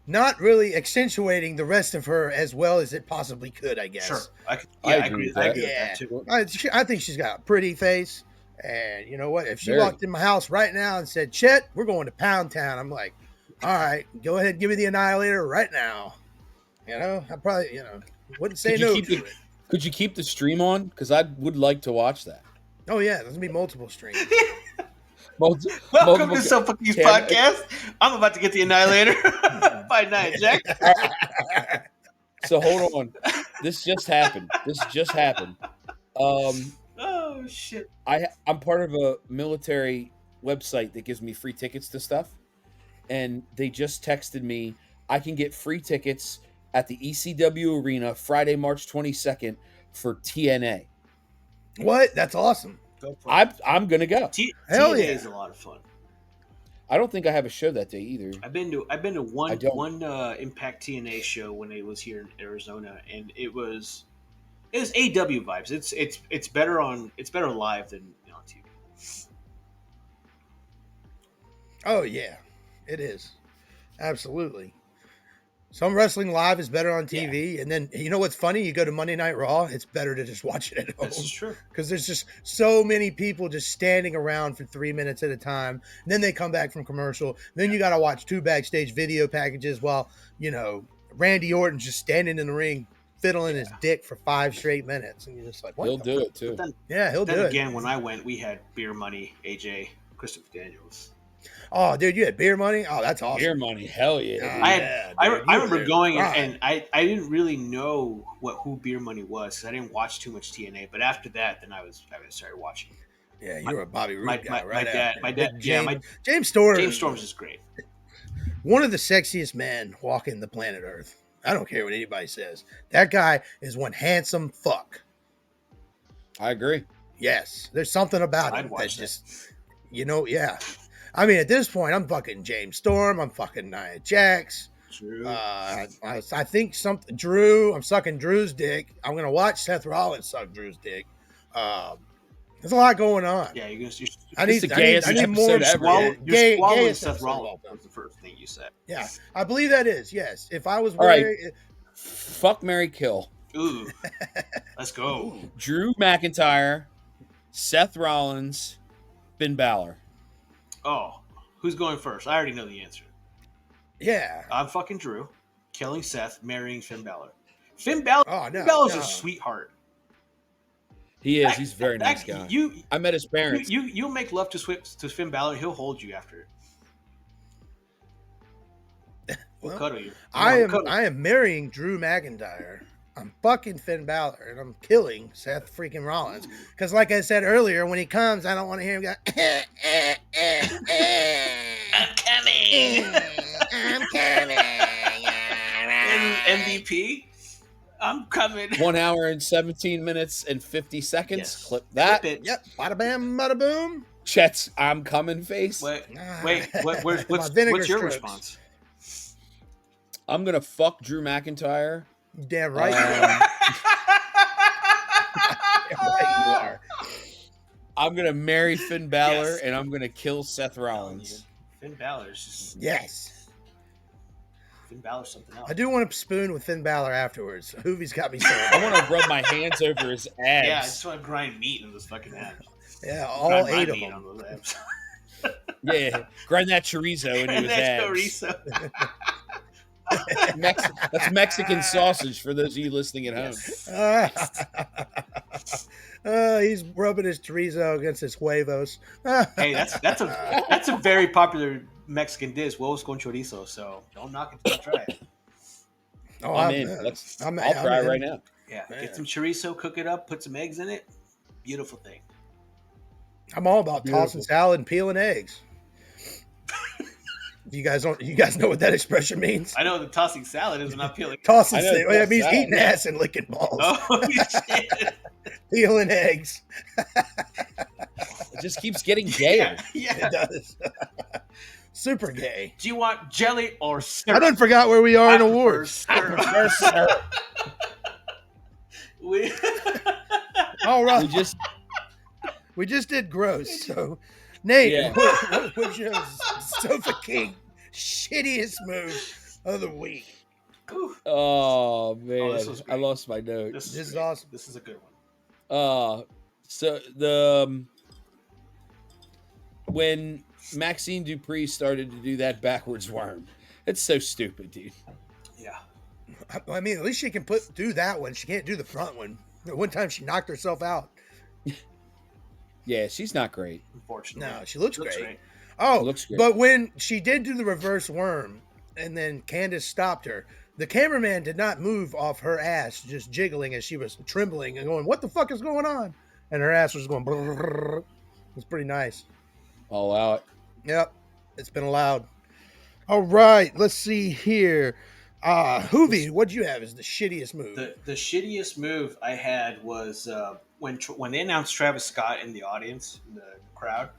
not really accentuating the rest of her as well as it possibly could. I guess. Sure, I agree. I agree with that too. I think she's got a pretty face, and you know what? If she walked in my house right now and said, "Chet, we're going to Pound Town," I'm like, "All right, go ahead, and give me the Annihilator right now." You know, I probably wouldn't say no to it. Could you keep the stream on? Because I would like to watch that. Oh yeah, there's gonna be multiple streams. Welcome to Sofa King's podcast. I'm about to get the Annihilator by Nia Jax. So hold on. This just happened. Oh shit! I'm part of a military website that gives me free tickets to stuff, and they just texted me I can get free tickets at the ECW Arena Friday, March 22nd for TNA. What? That's awesome. I'm gonna go. Hell TNA yeah. is a lot of fun. I don't think I have a show that day either. I've been to one Impact TNA show when it was here in Arizona, and it was AW vibes. It's better live than on TV. Oh yeah, it is. Absolutely. Some wrestling live is better on TV, and then you know what's funny? You go to Monday Night Raw, it's better to just watch it at home. This is true. Because there's just so many people just standing around for 3 minutes at a time. And then they come back from commercial. Then you got to watch 2 backstage video packages while, Randy Orton's just standing in the ring, fiddling his dick for 5 straight minutes, and you're just like, what? He'll do it too. But then, Yeah, he'll do again, it. when I went, we had Beer Money, AJ, Christopher Daniels. Oh, dude, you had beer money? Oh, that's awesome. Beer Money, hell yeah. I remember going and I didn't really know who Beer Money was because I didn't watch too much TNA. But after that, then I started watching. Yeah, you were a Bobby Roode guy, My dad, James Storm. James Storm's just great. One of the sexiest men walking the planet Earth. I don't care what anybody says. That guy is one handsome fuck. I agree. Yes, there's something about him that's just, yeah. I mean, at this point, I'm fucking James Storm. I'm fucking Nia Jax. Drew. I think Drew. I'm sucking Drew's dick. I'm gonna watch Seth Rollins suck Drew's dick. There's a lot going on. Yeah, I need more. You're swallowing Seth Rollins. That was the first thing you said. Yeah, I believe that is. Yes, if I was fuck, marry, kill. Ooh, let's go. Drew McIntyre, Seth Rollins, Finn Balor. Oh, who's going first? I already know the answer. Yeah, I'm fucking Drew, killing Seth, marrying Finn Balor. Finn Balor. Oh, no, Finn Balor's a sweetheart. He is. He's a very nice guy. I met his parents. You make love to Finn Balor, he'll hold you after it. We'll cuddle you. I am marrying Drew McIntyre. I'm fucking Finn Balor, and I'm killing Seth freaking Rollins. Because, like I said earlier, when he comes, I don't want to hear him go, I'm coming. I'm coming. MVP? I'm coming. 1 hour and 17 minutes and 50 seconds. Yes. Clip that. Clip it. Yep. Bada bam, bada boom. Chet's I'm coming face. What's your strokes. response? I'm going to fuck Drew McIntyre. Damn right you are. Damn right you are. I'm going to marry Finn Balor, and I'm going to kill Seth Rollins. Finn Balor's just... Yes. Finn Balor's something else. I do want to spoon with Finn Balor afterwards. Hoovie's got me sold. I want to rub my hands over his abs. Yeah, I just want to grind meat in those fucking abs. Yeah, all 8 of them. On those abs. Yeah, grind that chorizo into his abs. That's Mexican sausage for those of you listening at home. He's rubbing his chorizo against his huevos. Hey, that's a very popular Mexican dish, huevos con chorizo. So don't knock it, don't try it. Oh, I'm in. I'll try it right now. Yeah, get some chorizo, cook it up, put some eggs in it. Beautiful thing. I'm all about tossing salad and peeling eggs. You guys know what that expression means? I know what the tossing salad is, not peeling. Tossing salad. It means eating ass and licking balls. Oh shit! Peeling eggs. It just keeps getting gayer. Yeah, it does. Super gay. Do you want jelly or syrup? I done forgot where we are in awards. All right. We just did gross. So, Nate, what's your Sofa King shittiest move of the week? Oh man, I lost my note. This is awesome. This is a good one. So when Maxine Dupree started to do that backwards worm, it's so stupid, dude. Yeah. I mean, at least she can do that one. She can't do the front one. One time she knocked herself out. Yeah, she's not great. Unfortunately. No, she looks great. Oh, looks great. But when she did do the reverse worm and then Candace stopped her, the cameraman did not move off her ass, just jiggling as she was trembling and going, what the fuck is going on? And her ass was going, brrr. It was pretty nice. I'll allow it. Yep, it's been allowed. All right, let's see here. Hoovie, what'd you have as the shittiest move? The shittiest move I had was when they announced Travis Scott in the audience, in the crowd.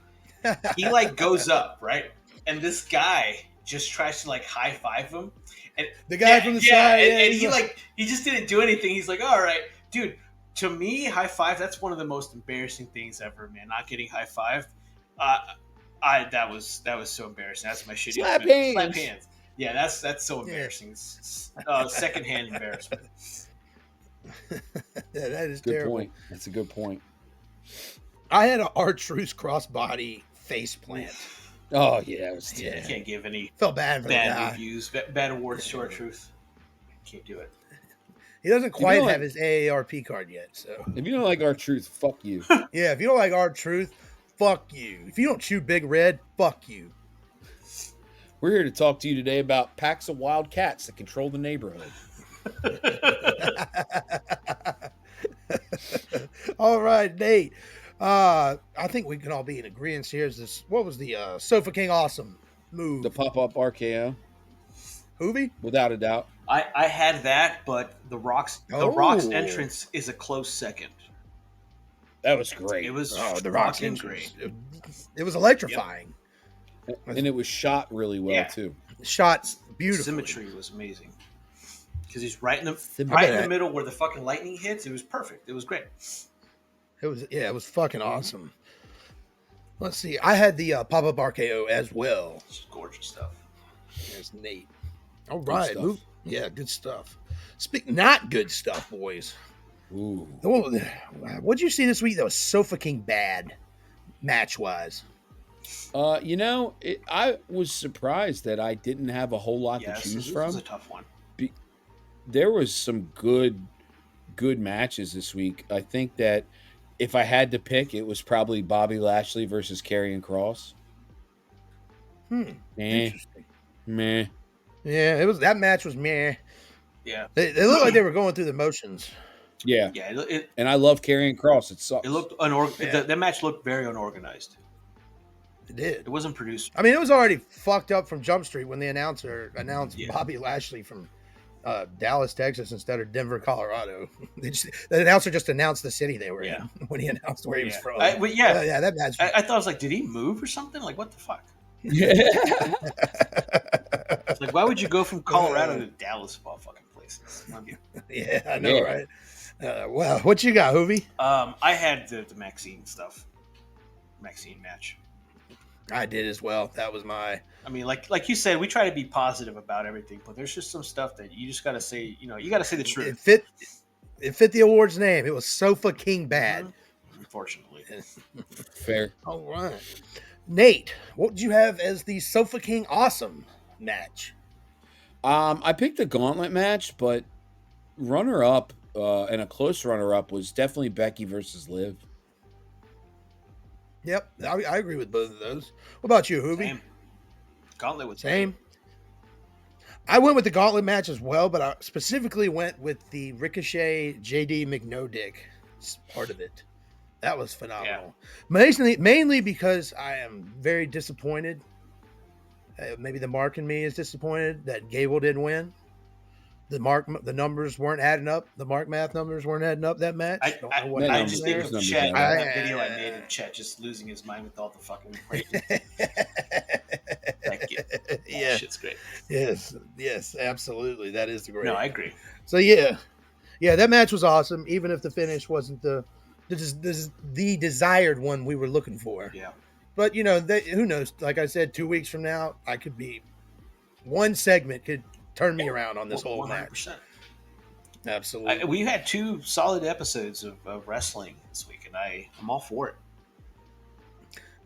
He goes up, right? And this guy just tries to high five him. And the guy from the side, and he just didn't do anything. He's like, all right, dude. To me, high five, that's one of the most embarrassing things ever, man. Not getting high five. That was so embarrassing. That's my shitty. Slap hands. Slap hands. Yeah, that's so embarrassing. Secondhand embarrassment. Yeah, that is good terrible. Point. That's a good point. I had an R-Truth crossbody face plant. Oh yeah, it was You can't give any felt bad for bad reviews, bad awards to R-Truth. Can't do it. He doesn't If you quite don't have like- his AARP card yet. So If you don't like our truth, fuck you. yeah, if you don't like our truth, fuck you. If you don't chew Big Red, fuck you. We're here to talk to you today about packs of wild cats that control the neighborhood. All right, Nate. I think we can all be in agreement here. Is this what was the Sofa King Awesome move? The pop-up RKO, Hoovy? without a doubt. I had that, but the Rock's Oh. entrance is a close second. That was great. It was The Rock's fucking entrance. great. It was electrifying. And it was shot really well, Yeah. too. Shot beautifully. Symmetry was amazing because he's right in the Symmetry. middle where the fucking lightning hits. It was perfect. It was great. It was fucking awesome. Let's see. I had the pop-up RKO as well. It's just gorgeous stuff. There's Nate. All right. stuff. Yeah, good stuff. Not good stuff, boys. Ooh. What'd you see this week that was so fucking bad, match-wise? I was surprised that I didn't have a whole lot to choose this from. was a tough one. There was some good matches this week. I think that if I had to pick, it was probably Bobby Lashley versus Karrion Kross. Interesting. Meh. Yeah, that match was meh. Yeah, They looked like they were going through the motions. Yeah. yeah. And I love Karrion Kross. It sucks. It looked Yeah. that match looked very unorganized. It did. It wasn't produced. I mean, it was already fucked up from Jump Street when the announcer announced Yeah. Bobby Lashley from Dallas, Texas, instead of Denver, Colorado. The announcer just announced the city they were Yeah. in when he announced where he was Yeah. from. Yeah, That match. I thought it was like, did he move or something? Like, what the fuck? Yeah. It's like, why would you go from Colorado to Dallas of all fucking places? Yeah, I know, Yeah. right? Well, what you got, Hoovy? I had the Maxine stuff. Maxine match. I did as well. That was my. I mean, like you said, we try to be positive about everything, but there's just some stuff that you just got to say. You got to say the truth. It fit the award's name. It was Sofa King bad. Unfortunately, Fair. All right, Nate, what did you have as the Sofa King Awesome match? I picked the gauntlet match, but runner-up and a close runner-up was definitely Becky versus Liv. Yep, I agree with both of those. What about you, Hoovy? same. Gauntlet was Same. I went with the gauntlet match as well, but I specifically went with the Ricochet JD McNodick part of it. That was phenomenal. Mainly because I am very disappointed. Maybe the mark in me is disappointed that Gable didn't win. The numbers weren't adding up. The mark math numbers weren't adding up that match. I just think of numbers Chet, add that video I made of Chet just losing his mind with all the fucking equations. Yeah. Shit's great. Yes, absolutely. That is the great. No, I agree. So yeah, that match was awesome. Even if the finish wasn't the desired one we were looking for. Yeah. But who knows? Like I said, 2 weeks from now, I could be one segment could turn me around on this whole match. 100%. Absolutely. We had 2 solid episodes of wrestling this week, and I'm all for it.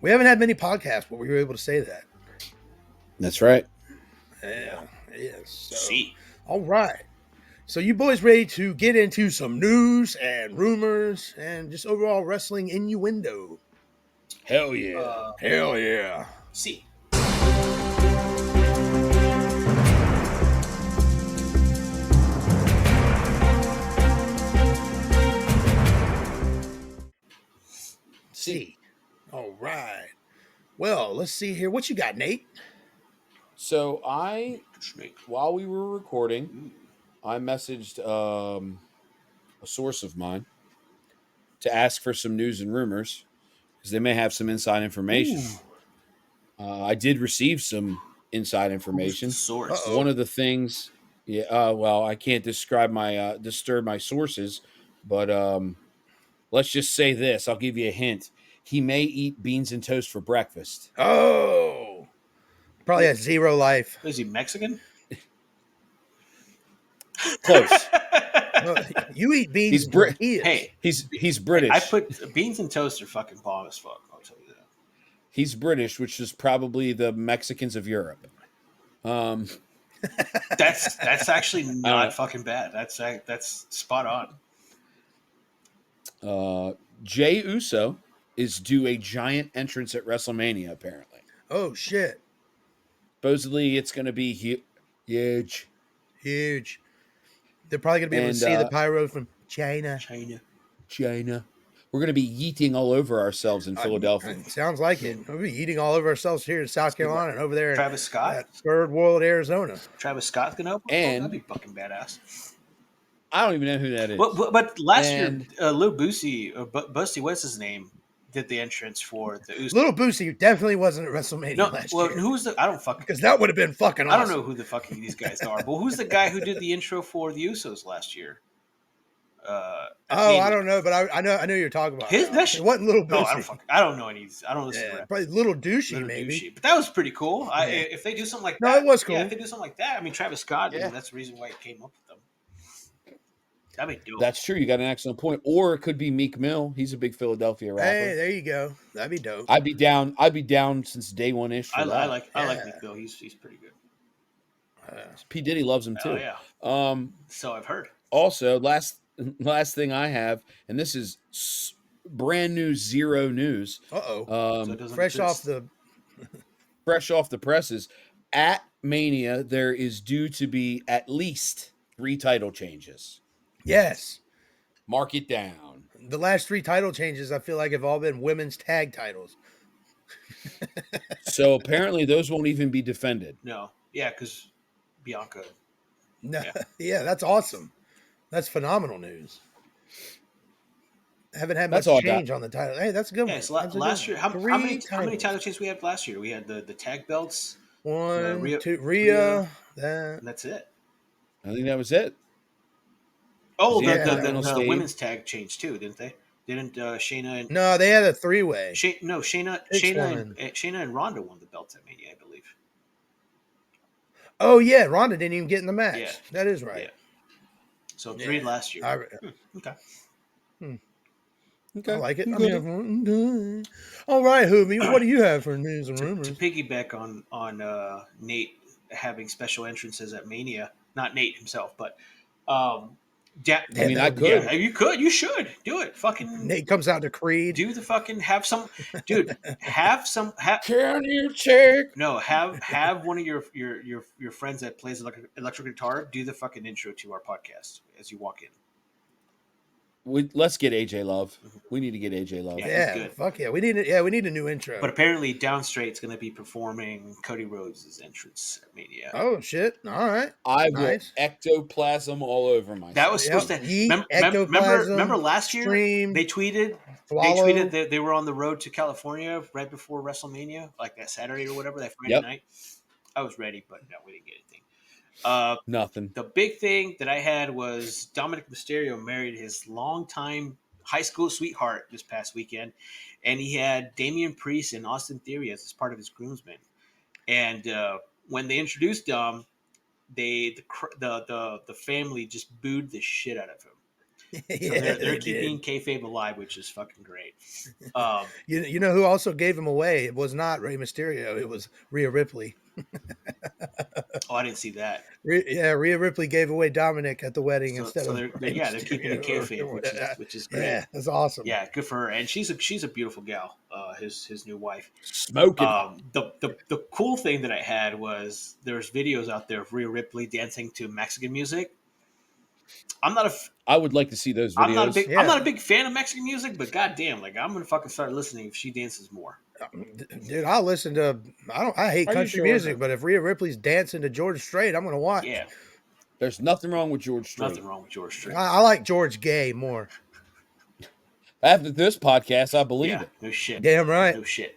We haven't had many podcasts where we were able to say that. That's right. Yeah. Yes. So, See. all right. So you boys ready to get into some news and rumors and just overall wrestling innuendo? Hell yeah. Hell yeah. See. See. All right. Well, let's see here. What you got, Nate? So while we were recording, I messaged a source of mine to ask for some news and rumors because they may have some inside information. I did receive some inside information. Source. Uh-oh. One of the things, I can't disturb my sources, but let's just say this. I'll give you a hint. He may eat beans and toast for breakfast. Oh. Probably has zero life. Is he Mexican? Close. You eat beans He's and Brit- tortillas. Hey, He's British. I put beans and toast are fucking bomb as fuck. I'll tell you that. He's British, which is probably the Mexicans of Europe. That's actually not fucking bad. That's spot on. Jey Uso is due a giant entrance at WrestleMania, apparently. Oh shit! Supposedly, it's going to be huge. Huge. They're probably gonna be able to And see the pyro from China. China. We're going to be yeeting all over ourselves in Philadelphia. Sounds like it. We'll be eating all over ourselves here in South Carolina and over there Travis Scott, at Third World, Arizona. Travis Scott's gonna open. And that'd be fucking badass. I don't even know who that is. But last year, Lil Boosie or Busty, what's his name, did the entrance for the Usos. Little Boosie definitely wasn't at WrestleMania last year. Who's the? I don't fucking because that would have been fucking. Awesome. I don't know who the fucking these guys are. But who's the guy who did the intro for the Usos last year? I don't know, but I know you're talking about. It wasn't Little Boosie. No, I don't know any. I don't listen to rap. Probably Little Douchey, maybe. Douchey. But that was pretty cool. If they do something like that, no, it was cool. Yeah, if they do something like that, I mean, Travis Scott. Yeah. That's the reason why it came up with them. That'd be dope. That's true. You got an excellent point. Or it could be Meek Mill. He's a big Philadelphia rapper. Hey, there you go. That'd be dope. I'd be down since day one ish. I like Meek Mill. He's pretty good. P Diddy loves him too. Yeah. So I've heard. Also, last thing I have, and this is brand new, zero news. So fresh off the presses. At Mania, there is due to be at least 3 title changes. Yes. Mark it down. The last 3 title changes, I feel like, have all been women's tag titles. So apparently those won't even be defended. No. Yeah, because Bianca. No. Yeah, that's awesome. That's phenomenal news. Haven't had much change on the title. Hey, that's a good one. So last year, how many title changes we had last year? We had the tag belts. 1, 2, Rhea. And that's it. I think that was it. Oh, the women's tag changed too, didn't they? Didn't Shayna and no, they had a 3-way. Shayna and Ronda won the belts at Mania, I believe. Oh yeah, Ronda didn't even get in the match. Yeah. That is right. Yeah. So 3 last year. Okay. Okay. I like it. All right, Hoobie, what do you have for news and rumors? To piggyback on Nate having special entrances at Mania, not Nate himself, but I could. Yeah, you should do it. Fucking Nate comes out to Creed. Do the fucking have some, dude. Can you check? No, have one of your friends that plays electric guitar do the fucking intro to our podcast as you walk in. Let's get AJ Love. We need to get AJ Love. Yeah, fuck yeah. We need a new intro. But apparently Downstraight's going to be performing Cody Rhodes' entrance at Mania. Oh shit! All right, I will ectoplasm all over myself. That was supposed to. Remember last year they tweeted that they were on the road to California right before WrestleMania, like that Saturday or whatever, that Friday night. I was ready, but no, we didn't get anything. Nothing. The big thing that I had was Dominic Mysterio married his longtime high school sweetheart this past weekend, and he had Damian Priest and Austin Theory as part of his groomsmen. And when they introduced Dom, the family just booed the shit out of him. So they're keeping kayfabe alive, which is fucking great. You know who also gave him away? It was not Rey Mysterio. It was Rhea Ripley. Oh, I didn't see that. Rhea Ripley gave away Dominic at the wedding instead of they're keeping the kayfabe, which is great. Yeah, that's awesome. Yeah, good for her, and she's a beautiful gal. His new wife, smoking. The cool thing that I had was there's videos out there of Rhea Ripley dancing to Mexican music. I would like to see those videos. I'm not a big fan of Mexican music, but goddamn, like I'm gonna fucking start listening if she dances more. Dude, I'll listen to. I hate country music, but if Rhea Ripley's dancing to George Strait, I'm gonna watch. Yeah, there's nothing wrong with George Strait. Nothing wrong with George Strait. I like George Gay more. After this podcast, I believe it. No shit. Damn right. No shit.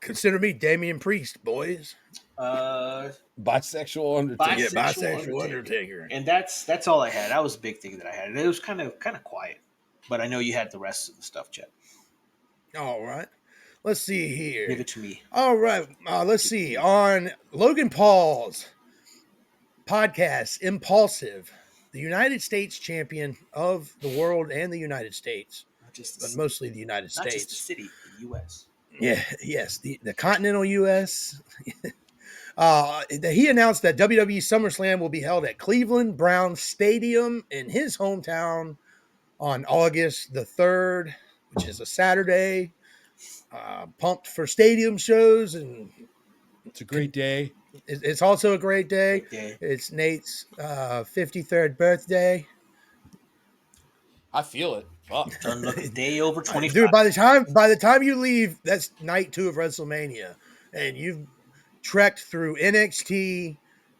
Consider me Damian Priest, boys. Bisexual Undertaker. Yeah, bisexual Undertaker. And that's all I had. That was a big thing that I had. And it was kind of quiet. But I know you had the rest of the stuff, Chet. All right. Let's see here. Give it to me. All right. Let's see. On Logan Paul's podcast, Impulsive, the United States champion of the world and the United States. But mostly the United States. Not just the city, the U.S. Yeah, yes. The continental U.S. He announced that WWE SummerSlam will be held at Cleveland Browns Stadium in his hometown on August the 3rd, which is a Saturday. Pumped for stadium shows, and It's a great day. it's also a great day. Great day. It's Nate's 53rd birthday. I feel it. Fuck. Don't look a day over 25. Dude, by the time you leave, that's night 2 of WrestleMania, and you've trekked through NXT,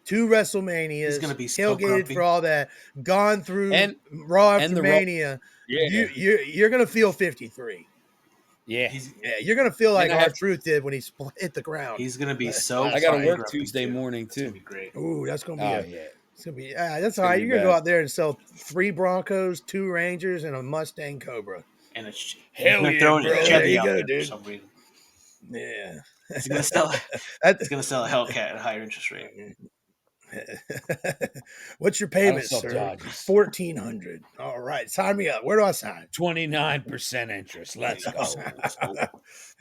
2 WrestleManias, He's gonna be so tailgated grumpy. for all that, gone through And- Raw and after the Mania. Yeah. You're gonna feel 53. Yeah. Yeah, you're gonna feel like And I have- R-Truth did when he hit the ground. He's gonna be so. I got to fucking work grumpy, Tuesday too. morning It's gonna too. be great. Ooh, that's gonna be Oh yeah. it's gonna be that's all gonna right. be You're gonna go bad. out there and sell 3 Broncos, 2 Rangers, and a Mustang Cobra. And it's Hell he's yeah, throwing bro. a There Chevy you out go, there dude. for some reason. Yeah. He's gonna sell. That- He's gonna sell a Hellcat at a higher interest rate. What's your payment, sell sir? Dodges. $1,400. All right, sign me up. Where do I sign? 29% interest. Let's go.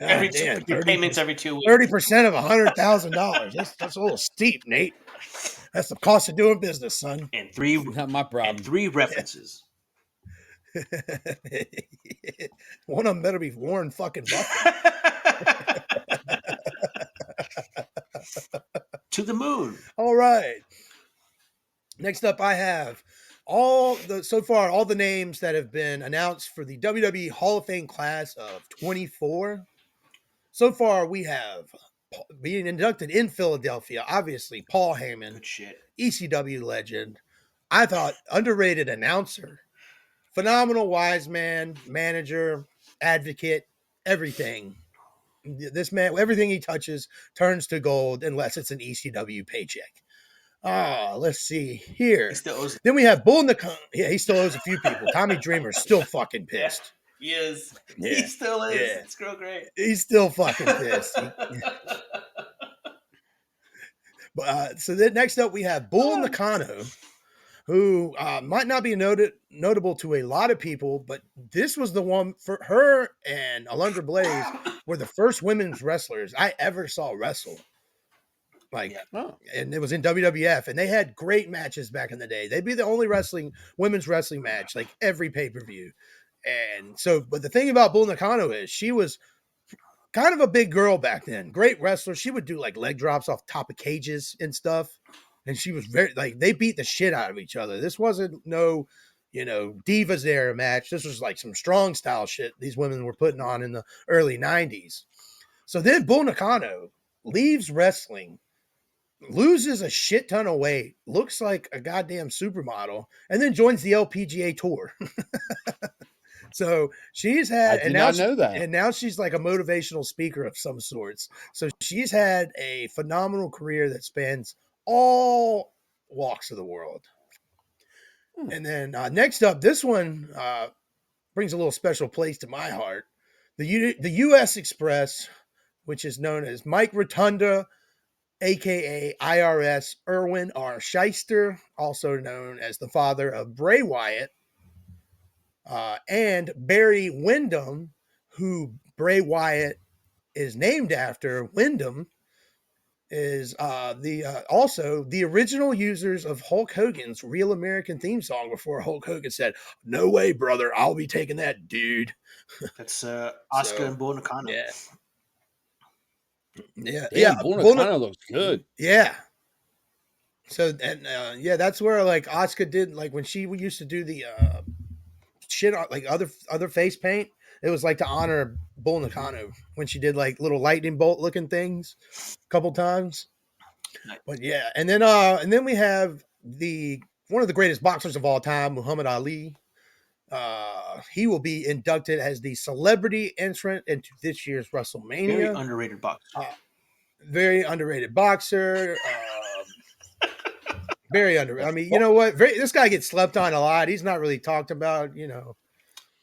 Every damn, your payments every 2 weeks. 30% of $100,000. That's a little steep, Nate. That's the cost of doing business, son. And three Not my problem. and 3 references. One of them better be Warren fucking Buffett. To the moon. All right. Next up, I have all the names that have been announced for the WWE Hall of Fame class of 24. So far, we have being inducted in Philadelphia, obviously, Paul Heyman, Good shit. ECW legend. I thought underrated announcer, phenomenal wise man, manager, advocate, everything. This man, everything he touches turns to gold unless it's an ECW paycheck. Let's see here. He still owes. Then we have Bull Nakano. Yeah, he still owes a few people. Tommy Dreamer's still fucking pissed. He is. Yeah. He still is. Yeah. It's real great. He's still fucking pissed. So then next up we have Bull Nakano, who might not be notable to a lot of people, but this was the one for her and Alundra Blaze were the first women's wrestlers I ever saw wrestle. Oh. And it was in WWF, and they had great matches back in the day. They'd be the only women's wrestling match, like every pay-per-view. And so, but the thing about Bull Nakano is she was kind of a big girl back then. Great wrestler. She would do like leg drops off top of cages and stuff. And she was very they beat the shit out of each other. This wasn't no, Divas era match. This was like some strong style shit these women were putting on in the early 90s. So then Bull Nakano leaves wrestling, loses a shit ton of weight, looks like a goddamn supermodel, and then joins the LPGA tour. So she's had, I did not know that. And now she's like a motivational speaker of some sorts. So she's had a phenomenal career that spans all walks of the world. And then next up, this one brings a little special place to my heart. The U.S. Express, which is known as Mike Rotunda, a.k.a. IRS Irwin R. Shyster, also known as the father of Bray Wyatt, and Barry Windham, who Bray Wyatt is named after. Windham is also the original users of Hulk Hogan's Real American theme song before Hulk Hogan said, "No way, brother, I'll be taking that, dude." That's Oscar and Bull Nakano. Yeah. Yeah, Damn, Bull Nakano looks good. Yeah. So and that's where like Asuka did, like when she used to do the shit on like other face paint. It was like to honor Bull Nakano when she did like little lightning bolt looking things a couple times. But yeah, and then we have one of the greatest boxers of all time, Muhammad Ali. He will be inducted as the celebrity entrant into this year's WrestleMania. Very underrated boxer. Very underrated boxer. Very underrated. I mean, you know what? This guy gets slept on a lot. He's not really talked about. You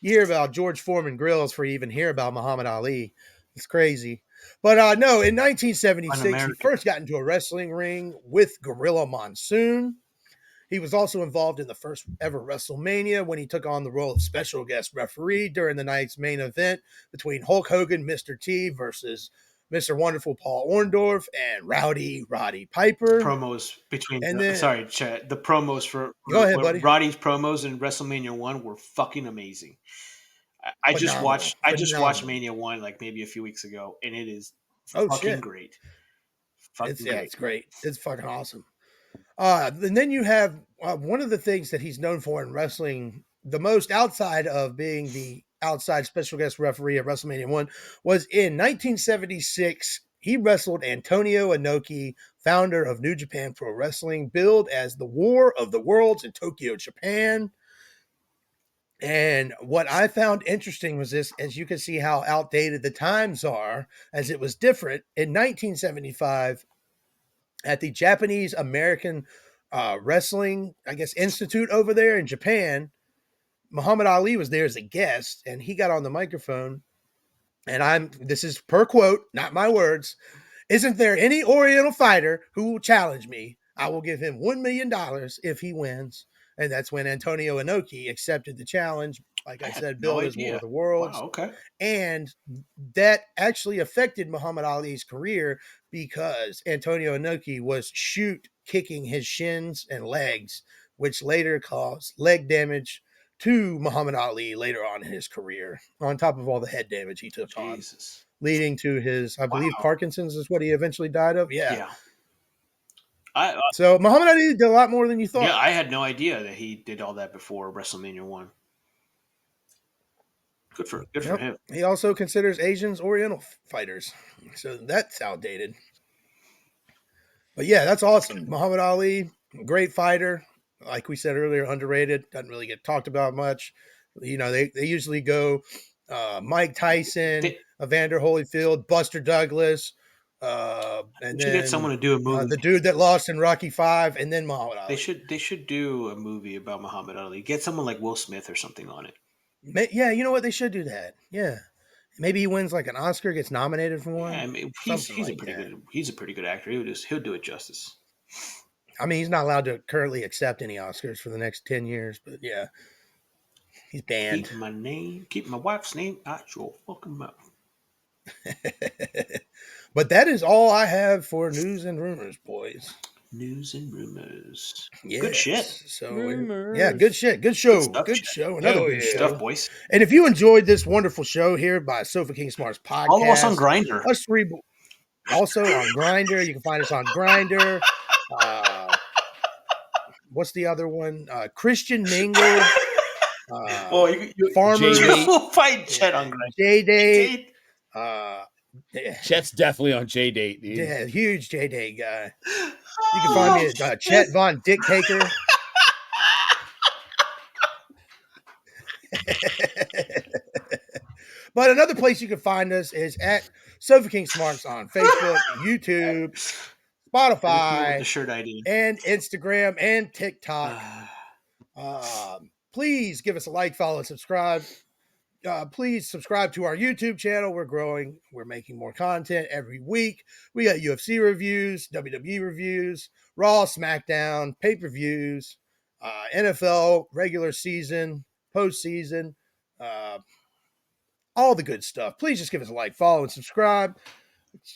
hear about George Foreman grills before you even hear about Muhammad Ali. It's crazy. But no, in 1976, he first got into a wrestling ring with Gorilla Monsoon. He was also involved in the first ever WrestleMania when he took on the role of special guest referee during the night's main event between Hulk Hogan, Mr. T, versus Mr. Wonderful Paul Orndorff and Rowdy Roddy Piper. Promos between And then, sorry, Chet. The promos for go ahead, buddy. Roddy's promos in WrestleMania 1 were fucking amazing. I just Phenomenal. watched Mania 1 like maybe a few weeks ago, and it is fucking shit. great. It's great. It's fucking awesome. And then you have one of the things that he's known for in wrestling the most, outside of being the outside special guest referee at WrestleMania 1, was in 1976. He wrestled Antonio Inoki, founder of New Japan Pro Wrestling, billed as the War of the Worlds in Tokyo, Japan. And what I found interesting was this, as you can see how outdated the times are, as it was different. In 1975, at the Japanese American Wrestling, I guess, Institute over there in Japan, Muhammad Ali was there as a guest, and he got on the microphone, and this is per quote, not my words. "Isn't there any Oriental fighter who will challenge me? I will give him $1 million if he wins." And that's when Antonio Inoki accepted the challenge. Like I said, billed as War of the Worlds. Wow, okay. And that actually affected Muhammad Ali's career, because Antonio Inoki was kicking his shins and legs, which later caused leg damage to Muhammad Ali later on in his career, on top of all the head damage he took on, leading to his, I believe, Parkinson's is what he eventually died of. Yeah. So Muhammad Ali did a lot more than you thought. Yeah, I had no idea that he did all that before WrestleMania 1. Good for him. He also considers Asians Oriental fighters, so that's outdated. But yeah, that's awesome. Muhammad Ali, great fighter. Like we said earlier, underrated. Doesn't really get talked about much. You know, they usually go Mike Tyson, Evander Holyfield, Buster Douglas, and then get someone to do a movie. The dude that lost in Rocky V, and then Muhammad Ali. They should do a movie about Muhammad Ali. Get someone like Will Smith or something on it. Yeah, you know what? They should do that. Yeah. Maybe he wins like an Oscar, gets nominated for one. Yeah, I mean, he's a pretty good actor. He'll do it justice. I mean, he's not allowed to currently accept any Oscars for the next 10 years, but yeah, he's banned. Keep my wife's name out your fucking mouth. But that is all I have for news and rumors, boys. News and rumors. Yes. Good shit. So yeah, good shit. Good show. Good show. Another good stuff, boys. And if you enjoyed this wonderful show here by Sofa King Smarts Podcast, follow us on Grindr. Us three, also on Grindr. You can find us on Grindr. What's the other one? Christian Mingle. Farmers. We'll find Chet on Grindr. J-Date. Chet's definitely on J-Date. Yeah, huge J-Date guy. You can find me at Chet Von Dicktaker. But another place you can find us is at Sofa King Smarts on Facebook, YouTube, Spotify, the shirt ID, and Instagram and TikTok. Please give us a like, follow, and subscribe. Please subscribe to our YouTube channel. We're growing. We're making more content every week. We got UFC reviews, WWE reviews, Raw, SmackDown, pay-per-views, NFL, regular season, postseason, all the good stuff. Please just give us a like, follow, and subscribe.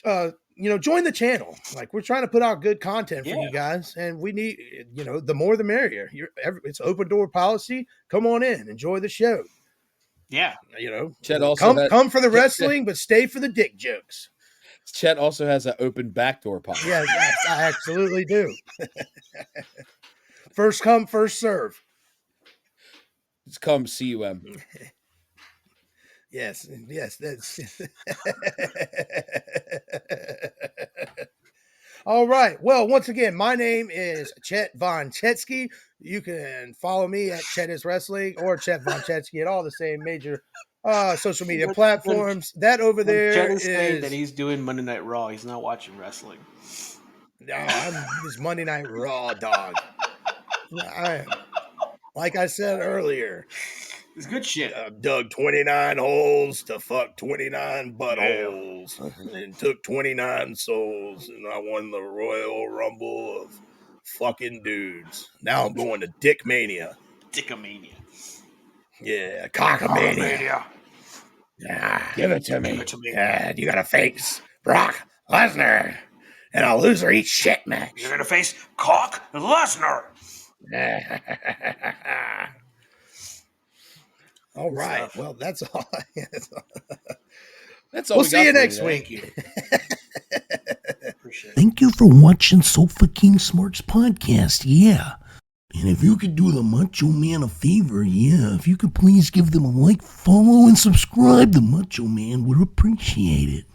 Join the channel. Like, we're trying to put out good content for you guys, and we need, the more the merrier. It's open door policy. Come on in, enjoy the show. Yeah, Chet also come for the wrestling, but stay for the dick jokes. Chet also has an open backdoor policy. Yes, I absolutely do. First come, first serve. It's come CUM. Yes, that's all right. Well, once again, my name is Chet Von Chetsky. You can follow me at Chet is Wrestling or Chet Von Chetsky at all the same major social media platforms. That over there Chet is saying that he's doing Monday Night Raw. He's not watching wrestling. No, I'm this Monday Night Raw dog. Like I said earlier, it's good shit. Dug 29 holes to fuck 29 buttholes and took 29 souls, and I won the Royal Rumble of fucking dudes. Now I'm going to Dickmania. Dickomania. Yeah, Cockamania. Yeah, give it to me. Yeah, you got a face. Brock Lesnar in a loser eats shit match. You're gonna face Cock Lesnar. All Good right. stuff. Well, that's all. That's all We'll we see got you for next today. week. Thank you. Appreciate it. Thank you for watching Sofa King Smarts podcast. Yeah. And if you could do the Macho Man a favor, if you could please give them a like, follow, and subscribe, the Macho Man would appreciate it.